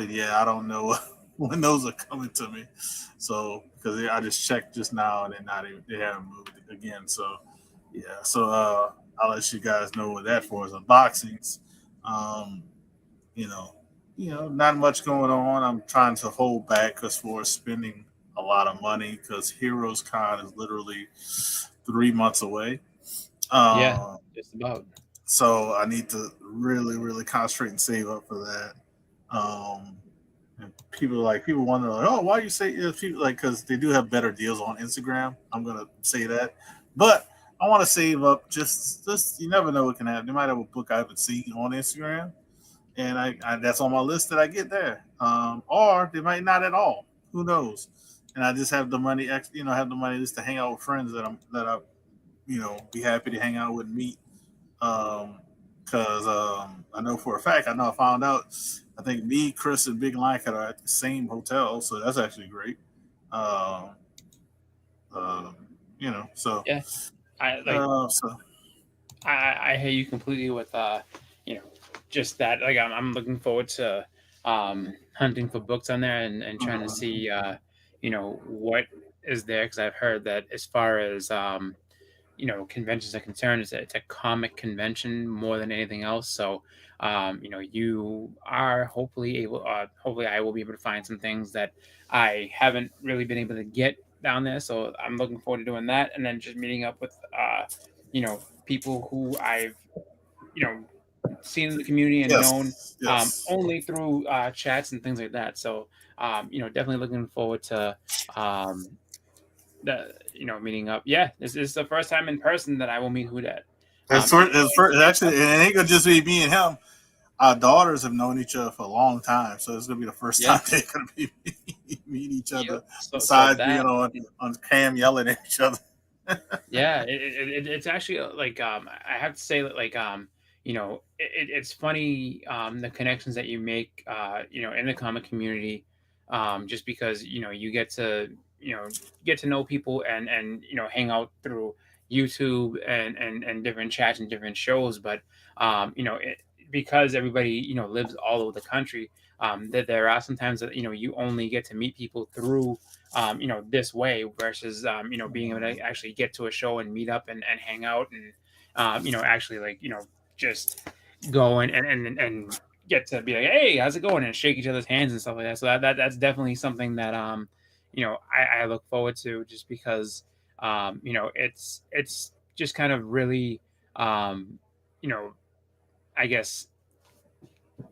yeah, I don't know when those are coming to me. So because I just checked just now and they haven't moved again. So yeah, so I'll let you guys know what that for is unboxings. Um, you know, not much going on. I'm trying to hold back because for spending a lot of money because Heroes Con is literally 3 months away. Yeah, Um, just about. so I need to really, really concentrate and save up for that. Um, and people wonder like, oh, why you say people like because they do have better deals on Instagram. I'm gonna say that, but I want to save up just you never know what can happen. They might have a book I haven't seen on Instagram and I that's on my list that I get there. Or they might not at all. Who knows? And I just have the money, have the money just to hang out with friends that I, be happy to hang out with and meet. Because I know for a fact, I found out. I think me, Chris, and Big Lion are at the same hotel, so that's actually great. Um, uh, so Yeah, I like. uh, so I hear you completely with you know, just that. Like I'm looking forward to hunting for books on there and trying to see you know, what is there, because I've heard that as far as you know, conventions are concerned, it's a comic convention more than anything else. So you know, you are hopefully able, hopefully I will be able to find some things that I haven't really been able to get down there. So I'm looking forward to doing that, and then just meeting up with you know, people who I've, you know, seen in the community and known Yes, yes. only through chats and things like that. So you know, definitely looking forward to um, the, you know, meeting up. Yeah, this is the first time in person that I will meet Hudat. Actually, it ain't gonna just be me and him. Our daughters have known each other for a long time, so it's gonna be the first Yeah. time they're gonna be meet each other. Yep. So Besides being that, on cam yelling at each other. yeah, it's actually like I have to say that like you know, it's funny the connections that you make you know, in the comic community, just because you know, you get to, you know, get to know people and you know, hang out through YouTube and different chats and different shows. But you know, because everybody, you know, lives all over the country, that there are sometimes that, you know, you only get to meet people through you know, this way versus you know, being able to actually get to a show and meet up and hang out and you know, actually like, you know, just go and get to be like, hey, how's it going, and shake each other's hands and stuff like that. So that's definitely something that you know, I look forward to, just because you know, it's just kind of really you know, I guess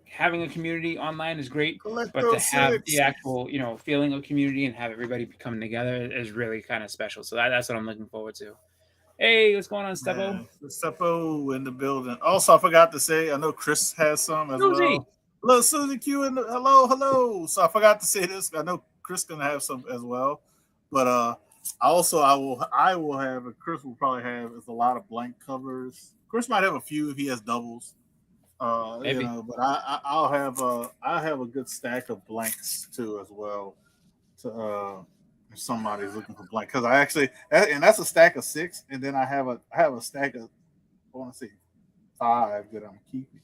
having a community online is great, Collect but to those have the six. actual, you know, feeling of community and have everybody coming together is really kind of special. So that's what I'm looking forward to. Hey, what's going on, Stepo? Man, Stepo in the building. Also, I forgot to say, I know Chris has some as Susie. well. Hello, Susie Q. And hello, hello. So I forgot to say this. I know Chris gonna have some as well, but I will have. And Chris will probably have is a lot of blank covers. Chris might have a few if he has doubles. Maybe. But I'll have a good stack of blanks too as well. To if somebody's looking for blank, because and that's a stack of six, and then I have a stack of, I want to say, five that I'm keeping.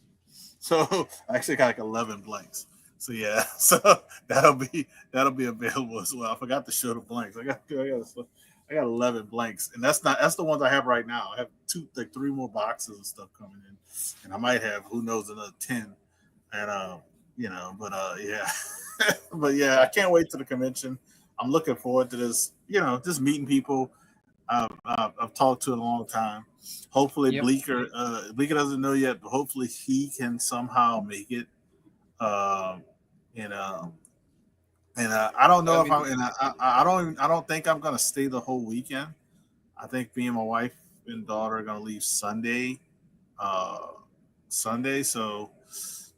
So I actually got like 11 blanks. So yeah, so that'll be available as well. I forgot to show the blanks. I got 11 blanks, and that's the ones I have right now. I have three more boxes and stuff coming in, and I might have, who knows, another 10. And yeah, but yeah, I can't wait to the convention. I'm looking forward to this. Just meeting people I've talked to in a long time. Hopefully, Yep. Bleeker doesn't know yet, but hopefully he can somehow make it. Um, and I don't That know would if be I'm. And I don't think I'm gonna stay the whole weekend. I think me and my wife and daughter are gonna leave Sunday. Uh, Sunday, so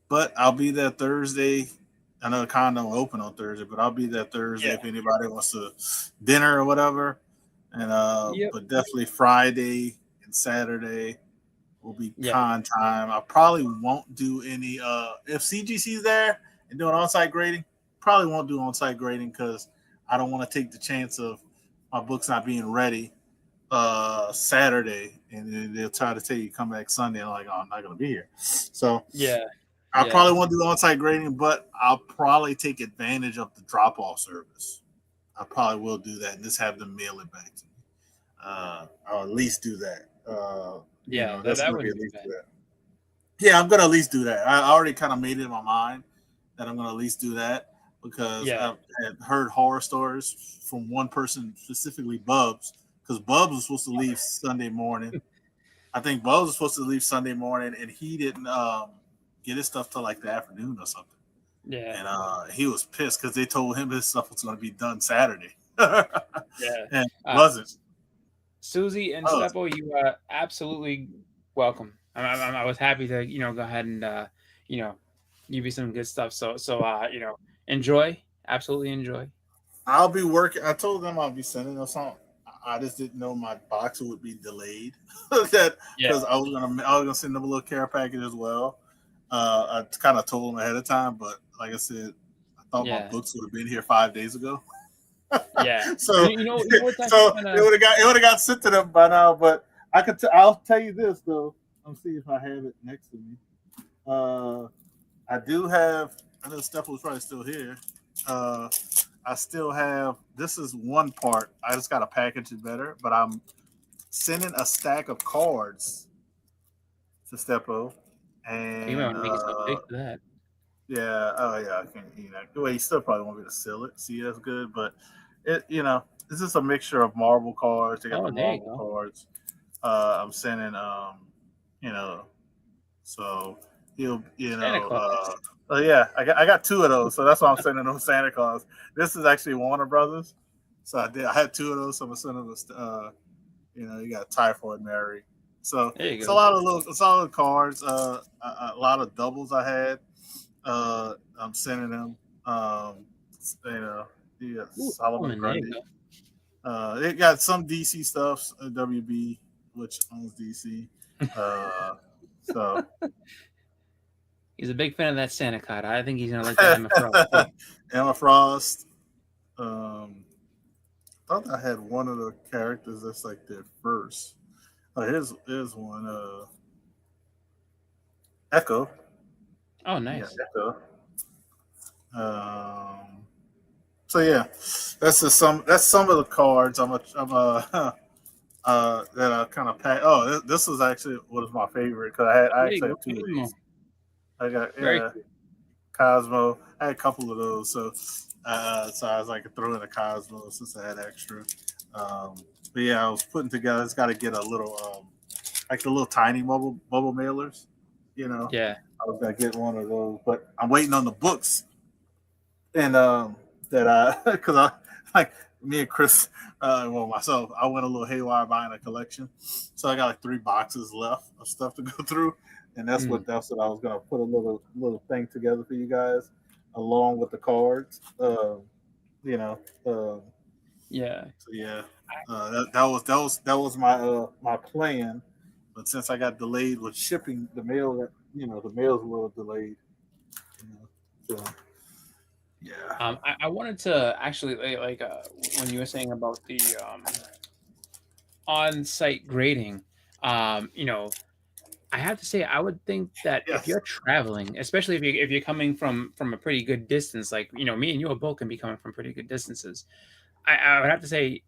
but I'll be there Thursday. I know the condo will open on Thursday, but I'll be there Thursday yeah. if anybody wants to dinner or whatever. And Yep. but definitely Friday and Saturday will be Yeah. con time. I probably won't do any if CGC's there and doing on-site grading. Probably won't do on-site grading because I don't want to take the chance of my books not being ready Saturday, and then they'll try to tell you come back Sunday. I'm like, oh, I'm not gonna be here. So Yeah. I Yeah. probably won't do on-site grading, but I'll probably take advantage of the drop-off service. I probably will do that and just have them mail it back to me. I'll at least do that. Yeah. That's That gonna be at wouldn't be least do bad. that. Yeah, I'm gonna at least do that. I already kind of made it in my mind that I'm gonna at least do that because Yeah. I've had heard horror stories from one person, specifically Bubs, because Bubs was supposed to leave Sunday morning. I think Bubs was supposed to leave Sunday morning, and he didn't get his stuff till like the afternoon or something. Yeah. And he was pissed because they told him his stuff was going to be done Saturday, and Yeah. it Uh, wasn't. Susie and Oh, Stepo, you are absolutely welcome. I was happy to, you know, go ahead and you know, give you some good stuff. So you know, enjoy, absolutely enjoy. I'll be working. I told them I'll be sending them something. I just didn't know my box would be delayed. That Yeah. because I was gonna send them a little care package as well. I kind of told them ahead of time, but like I said, I thought my Yeah. books would have been here 5 days ago. Yeah. So You know what's actually so kind it of would have got sent to them by now. But I'll tell you this though, Let's see if I have it next to me. Uh, I do have. I know Steph was probably still here. Uh, I still have. This is one part. I just got to package it better, but I'm sending a stack of cards to Stepo, You might want and to make yourself big for that. yeah, oh yeah, I can't. Well, you still probably want me to seal it. See, that's good, but it's just a mixture of marble cards. They got Oh, the there you marble go. cards. I'm sending, you know, so he'll, Santa Claus. oh yeah, I got two of those, so that's why I'm sending them Santa Claus. This is actually Warner Brothers, so I had two of those, so I'm sending them. You got Typhoid Mary. So There you it's a go. lot of little, it's all the cards. A lot of doubles I had. I'm sending them. Um, you know, yeah, Ooh, Solomon Solomon, there you Grundy. go. It got some DC stuff, WB, which owns DC. So He's a big fan of that Santa card. I think he's gonna like that Emma Frost too. Emma Frost. Um, thought I had one of the characters that's like their first. Oh, here's one. Echo. Oh, Yeah, nice. Echo. So yeah, that's some of the cards that I kind of packed. Oh, this was actually what was my favorite because I There you actually go. had two of Cosmo. these. I got Very yeah, cool. Cosmo. I had a couple of those, so I was like throw in a Cosmo since I had extra. Um, but yeah, I was putting together. It's got to get a little like the little tiny mobile mailers. You know, Yeah. I was gonna get one of those, but I'm waiting on the books and that I because I like me and Chris, well myself, I went a little haywire buying a collection, so I got like 3 boxes left of stuff to go through, and Mm, that's what I was gonna put a little thing together for you guys, along with the cards. You know, yeah. so yeah, that was my plan, but since I got delayed with shipping, the mail's a little delayed. You so yeah. I wanted to actually when you were saying about the on-site grading, you know, I have to say I would think that if Yes. you're traveling, especially if you're coming from a pretty good distance, like me and you are both can be coming from pretty good distances. I would have to say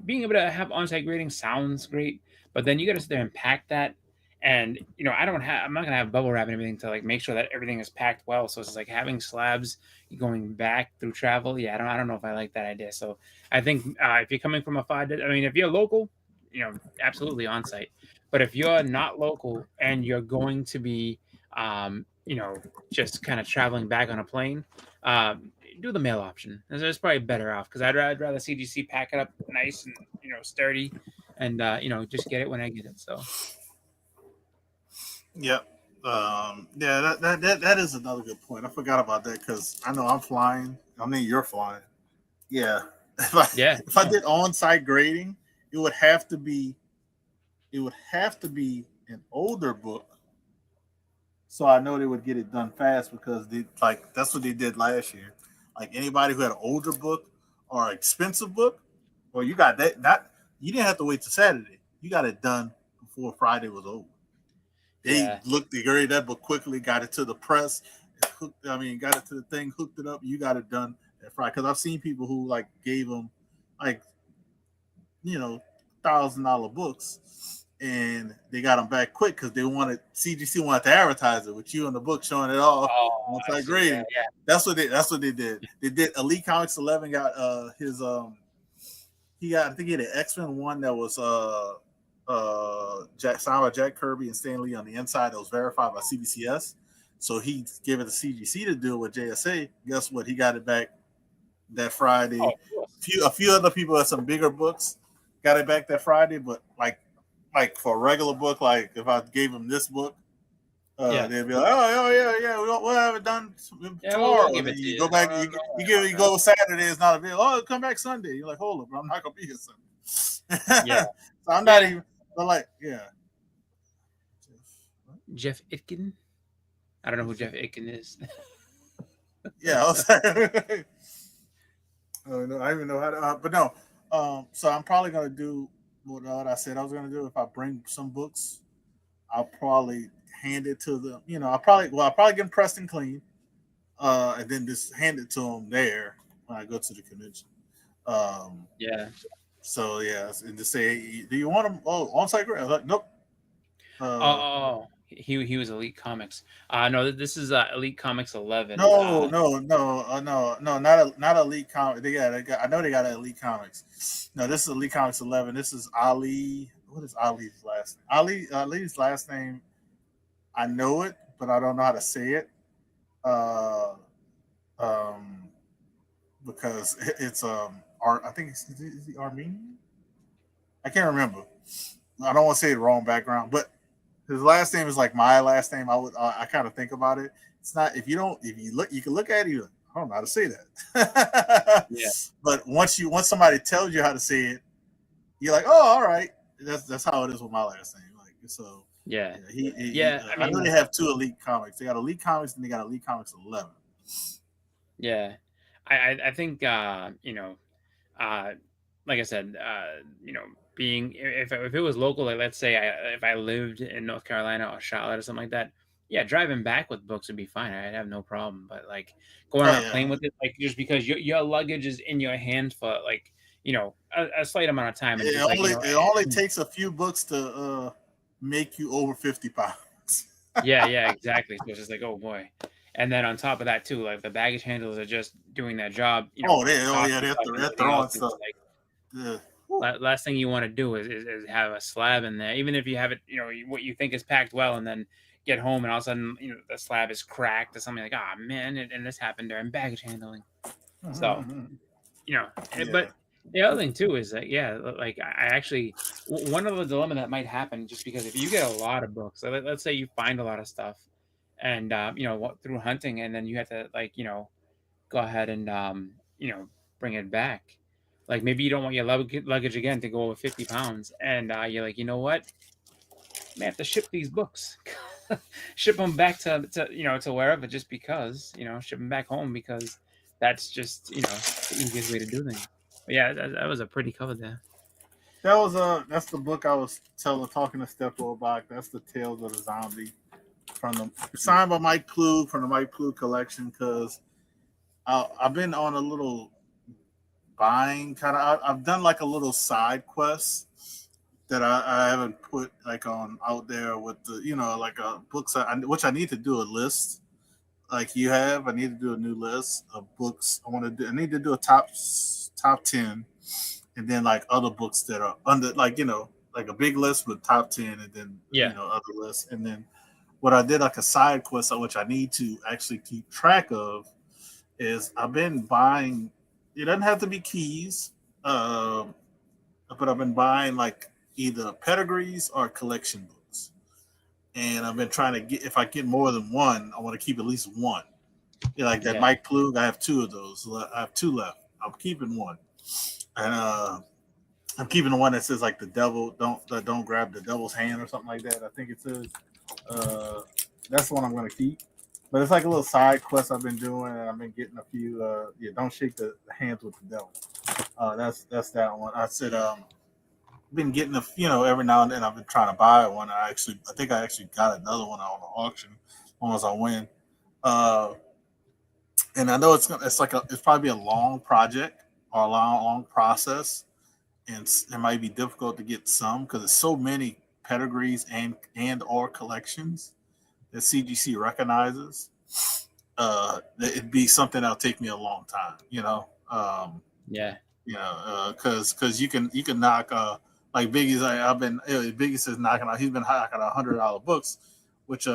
being able to have on-site grading sounds great, but then you got to sit there and pack that. And I'm not gonna have bubble wrap and everything to like make sure that everything is packed well. So it's like having slabs going back through travel. Yeah, I don't know if I like that idea. So I think if you're coming from I mean, if you're local, absolutely on-site. But if you're not local and you're going to be, just kind of traveling back on a plane, do the mail option. It's probably better off because I'd rather CGC pack it up nice and sturdy, and just get it when I get it. So Yep. Yeah, that is another good point. I forgot about that because I know I'm flying. I mean, you're flying. Yeah. If I yeah, if I no, did on-site grading, it would have to be it would have to be an older book, so I know they would get it done fast because that's what they did last year. Like anybody who had an older book or an expensive book, well, you got that. Not you didn't have to wait till Saturday. You got it done before Friday was over. yeah, They graded that book quickly, got it to the press, got it to the thing, hooked it up. You got it done that Friday. Because I've seen people who like gave them like $1,000 books, and they got them back quick because they wanted CGC wanted to advertise it with you on the book showing it off oh, once I I see, yeah, graded. That's what they did. They did Elite Comics 11 got his he got I think he had an X-Men one that was signed by Jack Kirby and Stan Lee on the inside that was verified by CBCS. So he gave it to CGC to do with JSA. Guess what? He got it back that oh, Friday. of course, A few other people had some bigger books got it back that Friday, but like for a regular book, like if I gave them this book, yeah, they'd be like, oh yeah, we'll have it done yeah, we'll tomorrow. give Then it to you you. go back, Don't you worry about go Saturday, it's not available. Oh, come back Sunday. You're like, hold up, bro, I'm not gonna be here that. Yeah, Sunday. So I'm not yeah. even. But like, yeah, Jeff Itkin. I don't know who Jeff Itkin is. yeah. I was like, I don't even know how to. But no. So I'm probably gonna do what I said I was gonna do. If I bring some books, I'll probably hand it to them. I'll probably get them pressed and clean, and then just hand it to them there when I go to the convention. Um, Yeah. so yeah, and just say, hey, do you want them? Oh, on site grade? I was like, nope. Uh, He was Elite Comics. No, this is Elite Comics 11. no, not Elite Comics. I know they got Elite Comics. No, this is Elite Comics 11. This is Ali. What is Ali's last name? Ali's last name. I know it, but I don't know how to say it. Uh, um, because it's I think is he Armenian? I can't remember. I don't want to say the wrong background, but his last name is like my last name. I kind of think about it. It's not if you look, you can look at it. Like, I don't know how to say that. Yeah. But once somebody tells you how to say it, you're like, oh, all right. That's how it is with my last name. Like so. Yeah. I know they have two Elite Comics. They got Elite Comics and they got Elite Comics 11. Yeah. I think like I said, being if it was local, like let's say if I lived in North Carolina or Charlotte or something like that, yeah, driving back with books would be fine. I'd have no problem. But like going on a plane with it, like just because your luggage is in your hand for like a slight amount of time, and it only takes a few books to make you over 50 pounds. yeah, exactly. So it's just like, oh boy. And then on top of that too, like the baggage handlers are just doing that job. They're throwing stuff. Last thing you want to do is have a slab in there, even if you have it, what you think is packed well, and then get home and all of a sudden, the slab is cracked or something like, ah, man, and this happened during baggage handling. So, but the other thing too is that, yeah, like I actually, one of the dilemma that might happen just because if you get a lot of books, so let's say you find a lot of stuff and, through hunting, and then you have to go ahead and, bring it back. Like maybe you don't want your luggage again to go over 50 pounds, and you're like, you know what? I may have to ship these books, ship them back to wherever, just because ship them back home because that's just the easiest way to do things. But yeah, that was a pretty cover there. That's the book I was talking to Steppo about. That's the Tales of the Zombie signed by Mike Ploog from the Mike Ploog collection. Because I've been on a little buying kind of. I've done like a little side quest that I haven't put like on out there with the like books which I need to do a list like you have. I need to do a new list of books I want to do. I need to do a top 10, and then like other books that are under like like a big list with top 10, and then other lists, and then what I did like a side quest which I need to actually keep track of is I've been buying. It doesn't have to be keys, but I've been buying like either pedigrees or collection books, and I've been trying to get. If I get more than one, I want to keep at least one. Like that Mike Ploog, I have two of those. I have two left. I'm keeping one, and I'm keeping the one that says like the devil don't grab the devil's hand or something like that. I think it says. That's the one I'm going to keep. But it's like a little side quest I've been doing, and I've been getting a few. Don't shake the hands with the devil. That's that one. I said been getting every now and then I've been trying to buy one. I think I actually got another one on the auction once I win. And I know it's probably a long project or a long process, and it might be difficult to get some because there's so many pedigrees and or collections that CGC recognizes. It'd be something that'll take me a long time, because you can knock like Biggie's. Biggie says knocking out. He's been knocking out $100 books, which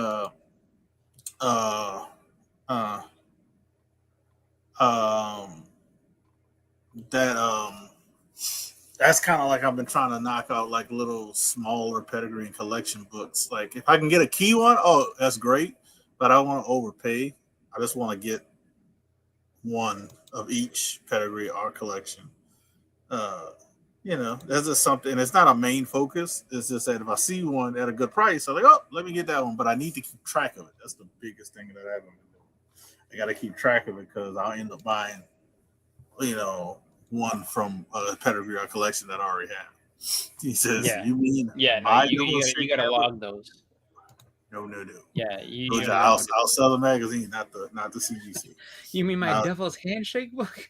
that's kind of like I've been trying to knock out like little smaller pedigree and collection books. Like if I can get a key one, oh, that's great. But I don't want to overpay. I just want to get one of each pedigree or collection. That's just something. It's not a main focus. It's just that if I see one at a good price, I'm like, oh, let me get that one. But I need to keep track of it. That's the biggest thing that I haven't been doing. I got to keep track of it because I'll end up buying, one from a pedigree or collection that I already have. He says, "You mean you got to log those." No. Yeah, Told you, you don't want to. I'll sell the magazine, not the CGC. You mean my Uh, Devil's Handshake book?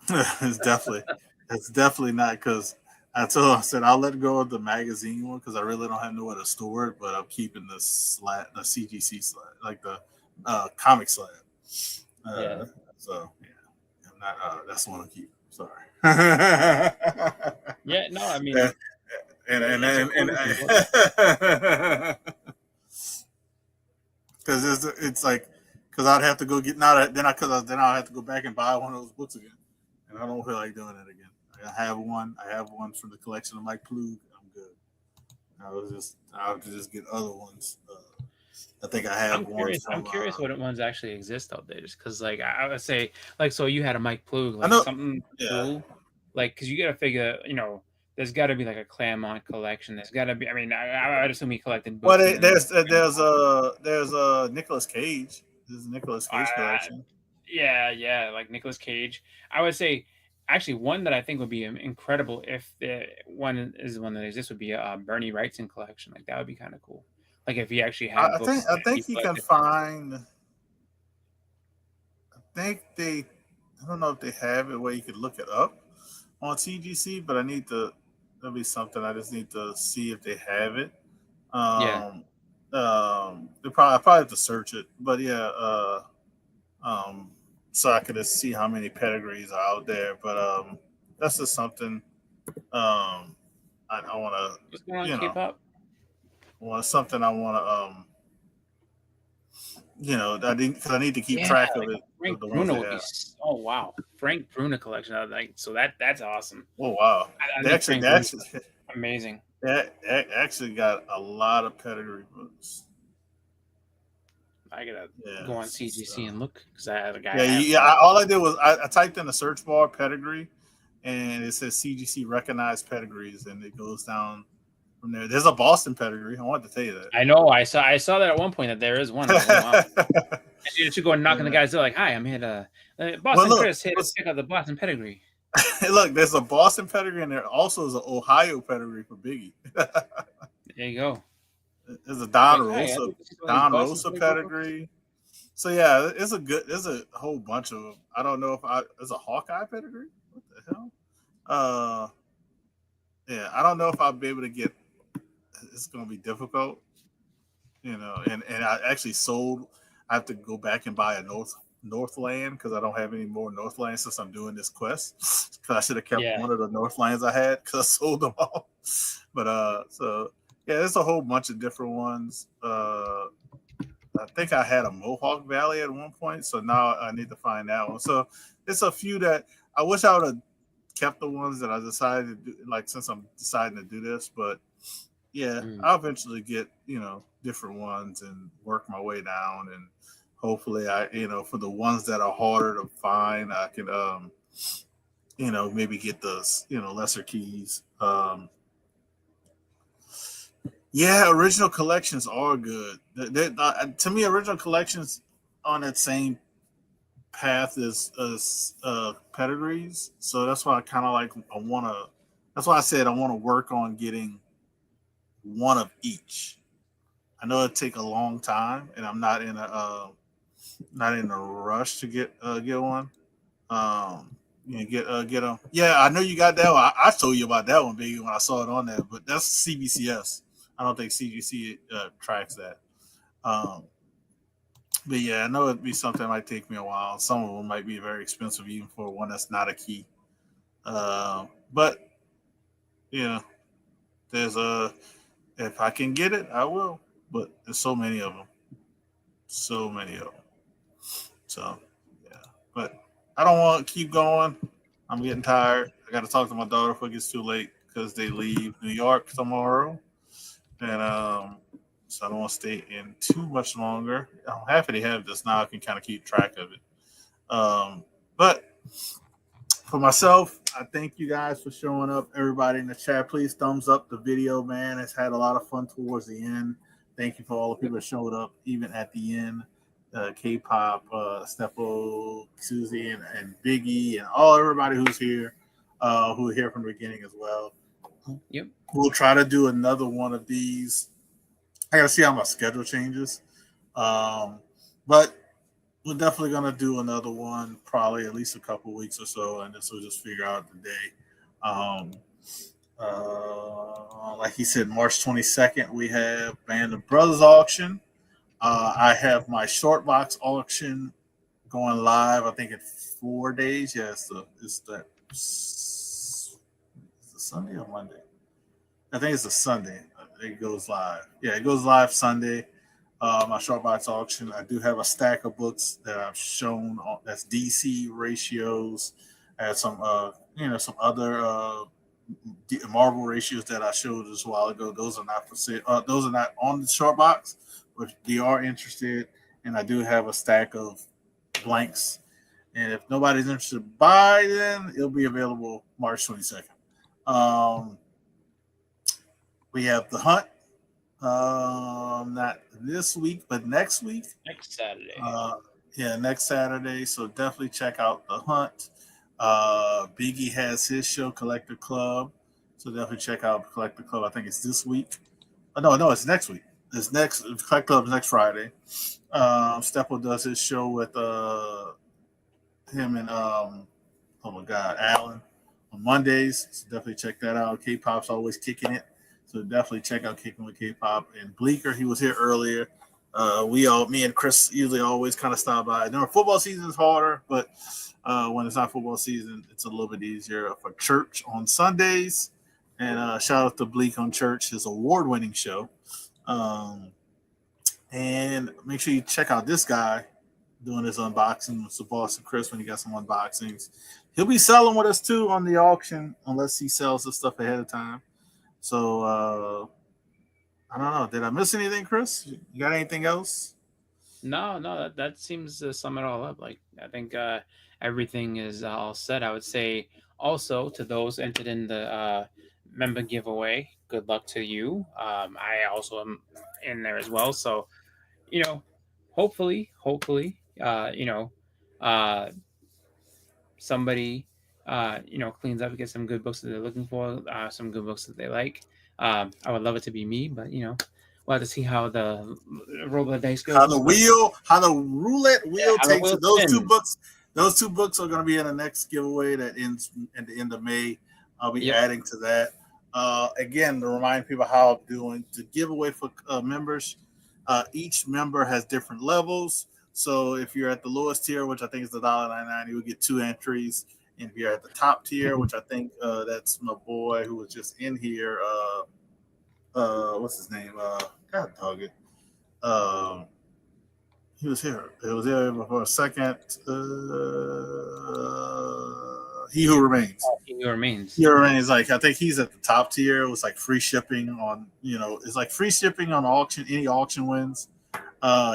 it's definitely not, because I said I'll let go of the magazine one because I really don't have nowhere to store it, but I'm keeping the CGC slab, like the comic slab. Yeah. Uh, so yeah, I'm not. That's the one I keep. Sorry. and Yeah, no, I mean, and and it's a and, cool and looking book. because it's like, because I'd have to go get now that then I'll have to go back and buy one of those books again, and I don't feel like doing it again. I have one. I have one from the collection of Mike Plug. I'm good. I'll have to just get other ones. I think I have I'm one curious. I'm from. curious what ones actually exist out there. Just because, like, I would say, like, so you had a Mike Plug, I like know. something Yeah. cool, like, because you got to figure, there's got to be like a Claremont collection. There's got to be. I mean, I'd assume he collected Well, books and there's Nicolas Cage. This is Nicolas Cage uh, collection. yeah, like Nicolas Cage. I would say, actually, one that I think would be incredible if the one that exists would be a Bernie Wrightson collection. Like that would be kind of cool. Like if he actually had books I that he think you can collected. find. I think they. I don't know if they have it where you could look it up on TGC, but I need to. That'll be something I just need to see if they have it. Yeah. I probably have to search it, but yeah, um, so I could just see how many pedigrees are out there. But that's just something I want What's going to, on, K-pop? something I want to, because I need to keep Yeah, track of like a it, of Frank the ones Bruno they would be. have. Oh wow, Frank Bruno collection. Like so that's awesome. Oh wow, I they think actually, Frank they Bruno's actually, amazing. they actually got a lot of pedigree books. I gotta Yeah, go on so. CGC and look because I had a guy Yeah, have yeah. Frank. All I did was I typed in the search bar pedigree, and it says CGC recognized pedigrees, and it goes down from there. There's a Boston pedigree. I wanted to tell you I know. I saw that at one point that there is one. I was like, oh wow. that. And you should go and knock on the Yeah. guy's door like, hi, I'm here to Well, Boston Chris here to check out the Boston pedigree. look, there's a Boston pedigree, and there also is an Ohio pedigree for Biggie. There you go. There's a Like, hi, I'd like to see some of these Don Boston Rosa pedigree books. pedigree. So yeah, there's a whole bunch of them. I don't know if there's a Hawkeye pedigree. What the hell? Uh, yeah, I don't know if I'll be able to get. It's going to be difficult, And I actually sold. I have to go back and buy a Northland because I don't have any more Northland since I'm doing this quest. Because I should have kept Yeah. one of the Northlands I had because I sold them all. But so yeah, there's a whole bunch of different ones. I think I had a Mohawk Valley at one point, so now I need to find that one. So it's a few that I wish I would have kept the ones that I decided to do, like since I'm deciding to do this. But yeah, Mm. I'll eventually get different ones and work my way down, and hopefully for the ones that are harder to find, I can maybe get those lesser keys. Yeah, original collections are good. To me, original collections on that same path as pedigrees. So that's why I kind of like. I want to. That's why I said I want to work on getting one of each. I know it take a long time, and I'm not in a rush to get one. Get them. Yeah, I know you got that one. I told you about that one, baby, when I saw it on there. But that's CBCS. I don't think CGC tracks that. Um, but yeah, I know it'd be something that might take me a while. Some of them might be very expensive, even for one that's not a key. But you know, there's a if I can get it, I will. But there's so many of them, so many of them. So yeah, but I don't want to keep going. I'm getting tired. I got to talk to my daughter before it gets too late because they leave New York tomorrow, and so I don't want to stay in too much longer. I'm happy to have this now. I can kind of keep track of it. But for myself, I thank you guys for showing up. Everybody in the chat, please thumbs up the video, man. It's had a lot of fun towards the end. Thank you for all the people that showed up, even at the end. K-pop, Steppo, Susie, and Biggie, and everybody who's here, who are here from the beginning as well. Yep. We'll try to do another one of these I gotta see how my schedule changes. Um, but we're definitely gonna do another one, probably at least a couple weeks or so, and this will just figure out the day. Um, like he said, March 22nd, we have Band of Brothers auction. I have my short box auction going live. I think in 4 days. Yeah, it's the Sunday or Monday. I think it's a Sunday. It goes live. Yeah, it goes live Sunday. My short box auction. I do have a stack of books that I've shown. That's DC ratios. I had some, some other Marvel ratios that I showed just a while ago. Those are not for sale. Those are not on the short box, but they are interested. And I do have a stack of blanks. And if nobody's interested by then, it'll be available March 22nd. Um, we have the hunt. Not this week, but next week. Next Saturday. Yeah, next Saturday. So definitely check out the hunt. Biggie has his show, Collector Club. So definitely check out Collector Club. I think it's this week. Oh, no, it's next week. It's next Collector Club is next Friday. Steppo does his show with him and oh my God, Alan on Mondays. So definitely check that out. K-pop's always kicking it. So definitely check out Kicking with K-pop. And Bleeker, he was here earlier. Me and Chris usually always kind of stop by. During football season is harder, but when it's not football season, it's a little bit easier for church on Sundays. And shout out to Bleak on Church, his award-winning show. And make sure you check out this guy doing his unboxing. It's Boston Chris when he got some unboxings. He'll be selling with us too on the auction unless he sells the stuff ahead of time. So I don't know. Did I miss anything, Chris? You got anything else? No, that seems to sum it all up. Like I think everything is all set. I would say also to those entered in the member giveaway, good luck to you. I also am in there as well. So you know, hopefully, uh, somebody cleans up and gets some good books that they're looking for, some good books that they like. I would love it to be me, but we'll have to see how the roll of the dice goes. How the roulette wheel how the takes wheel it. Those two spins. books, are going to be in the next giveaway that ends at the end of May. I'll be Yep. adding to that. Again, to remind people how I'm doing the giveaway for members. Each member has different levels. So if you're at the lowest tier, which I think is the $1.99, you will get 2 entries. And if you're at the top tier, which I think that's my boy who was just in here. What's his name? God dog it. He was here. It was there for a second. He Who Remains. He remains. He Who Remains. Like I think he's at the top tier. It was like free shipping on. It's like free shipping on auction. Any auction wins.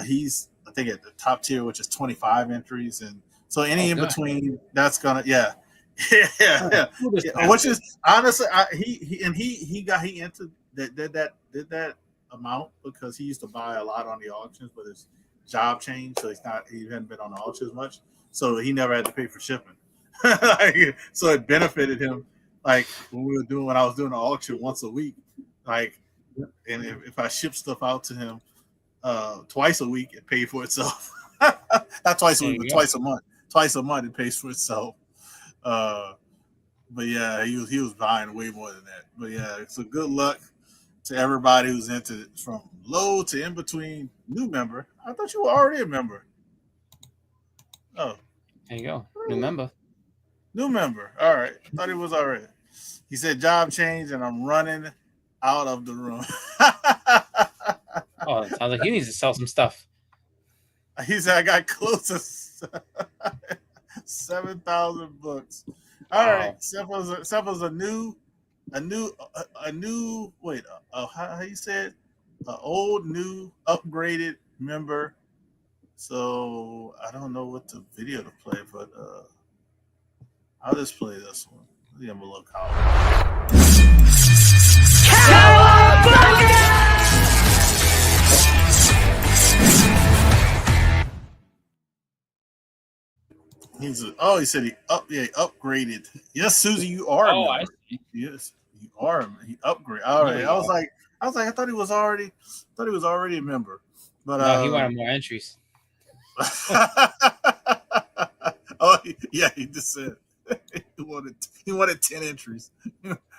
He's I think at the top tier, which is 25 entries, and so any in between, that's gonna yeah. Yeah. Which is honestly, he entered did that amount because he used to buy a lot on the auctions, but his job changed, so he hadn't been on the auctions much, so he never had to pay for shipping. So it benefited him. Like when I was doing the auction once a week, like, and if I ship stuff out to him twice a week, it paid for itself. Not twice a week, but twice a month. Twice a month, it pays for itself. But yeah, he was buying way more than that. But yeah, so good luck to everybody who's entered from low to in between. New member. I thought you were already a member. Oh, there you go. New member. New member. All right. I thought he was already. He said job change, and I'm running out of the room. Oh, it sounds like he needs to sell some stuff. He said I got close to 7,000 books. All right, Seppa's a new. Wait, how you said? An old, new, upgraded member. So I don't know what the video to play, but I'll just play this one. Give him a little he said he upgraded. Yes, Susie, you are. Oh, I see. Yes, you are. He upgraded. All right. I was like, I was like, I thought he was already a member. But No, he wanted more entries. Oh yeah, he just said he wanted 10 entries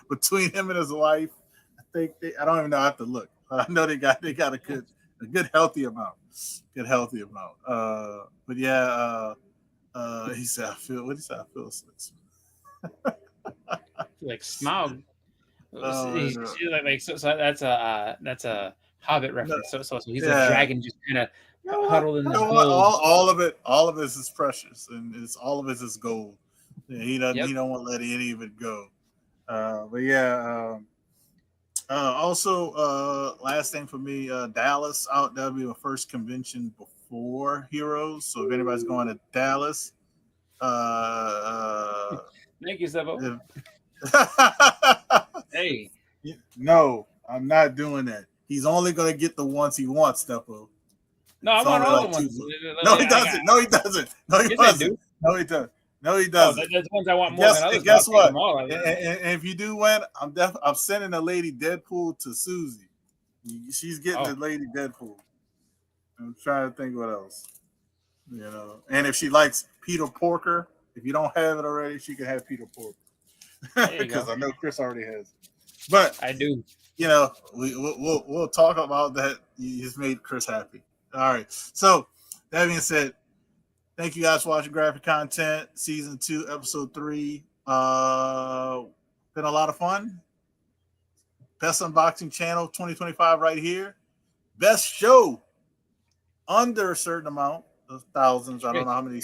between him and his wife. I don't even know. I have to look. I know they got a good healthy amount. Good healthy amount. But yeah, he said I feel. What did he say? I feel Like Smaug. He's no. so that's a Hobbit reference. So he's a Yeah. dragon just kind of You know what? huddled in You his know what? gold. All of it is precious, and all of it is gold. Yeah, he doesn't. Yep. He don't want to let any of it go. But yeah. Also, last thing for me, Dallas out. That'll be my first convention before Heroes. So if anybody's going to Dallas, Thank you, Sebo. Hey. no, I'm not doing that. He's only gonna get the ones he wants, Steppo. No, I It's want only all like the ones. No, he doesn't. No, he doesn't. No, he Yes, I doesn't. do. No, he doesn't. No, he Oh, doesn't. there's ones I want more than others. And guess but I'll take what? them all. And if you do win, I'm sending a Lady Deadpool to Susie. She's getting the Lady Deadpool. I'm trying to think what else. You know, and if she likes Peter Porker, if you don't have it already, she can have Peter Porker. Because I know Chris already has it. But I do. You know, we'll talk about that. You just made Chris happy. All right. So that being said, thank you guys for watching Graphic Content Season 2, Episode 3. Been a lot of fun. Best unboxing channel 2025 right here. Best show under a certain amount of thousands. I don't know how many.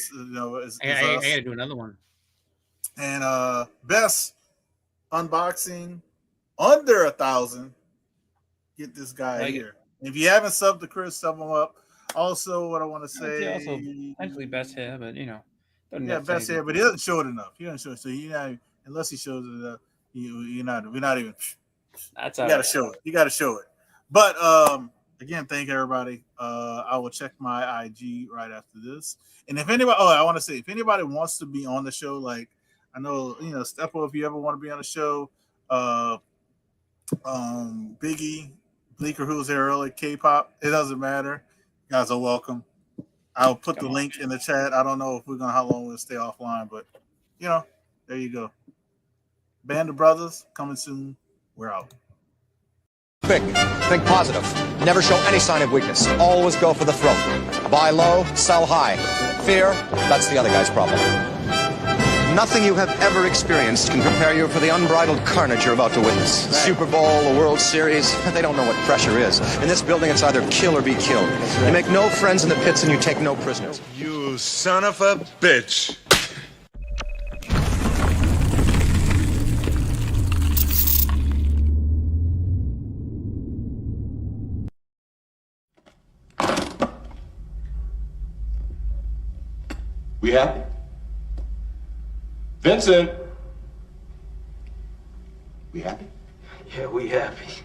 I gotta do another one. And best unboxing under 1,000. Get this guy here. If you haven't subbed to Chris, sub him up. Also, what I want to say, also actually best hair, but best hair, but he doesn't show it enough. He doesn't show it, so unless he shows it enough, we're not even. That's you got to show it. You got to show it. But again, thank everybody. I will check my IG right after this. And if anybody, I want to say, if anybody wants to be on the show, like I know, Steppo, if you ever want to be on the show, Biggie, Bleeker, who was there early, K-pop, it doesn't matter. You guys are welcome. I'll put the link in the chat. I don't know if how long we'll stay offline, but there you go. Band of Brothers coming soon. We're out. Quick, think positive. Never show any sign of weakness. Always go for the throat. Buy low, sell high. Fear, that's the other guy's problem. Nothing you have ever experienced can prepare you for the unbridled carnage you're about to witness. Right. Super Bowl, the World Series, they don't know what pressure is. In this building, it's either kill or be killed. Right. You make no friends in the pits and you take no prisoners. You son of a bitch. We happy? Vincent! We happy? Yeah, we happy.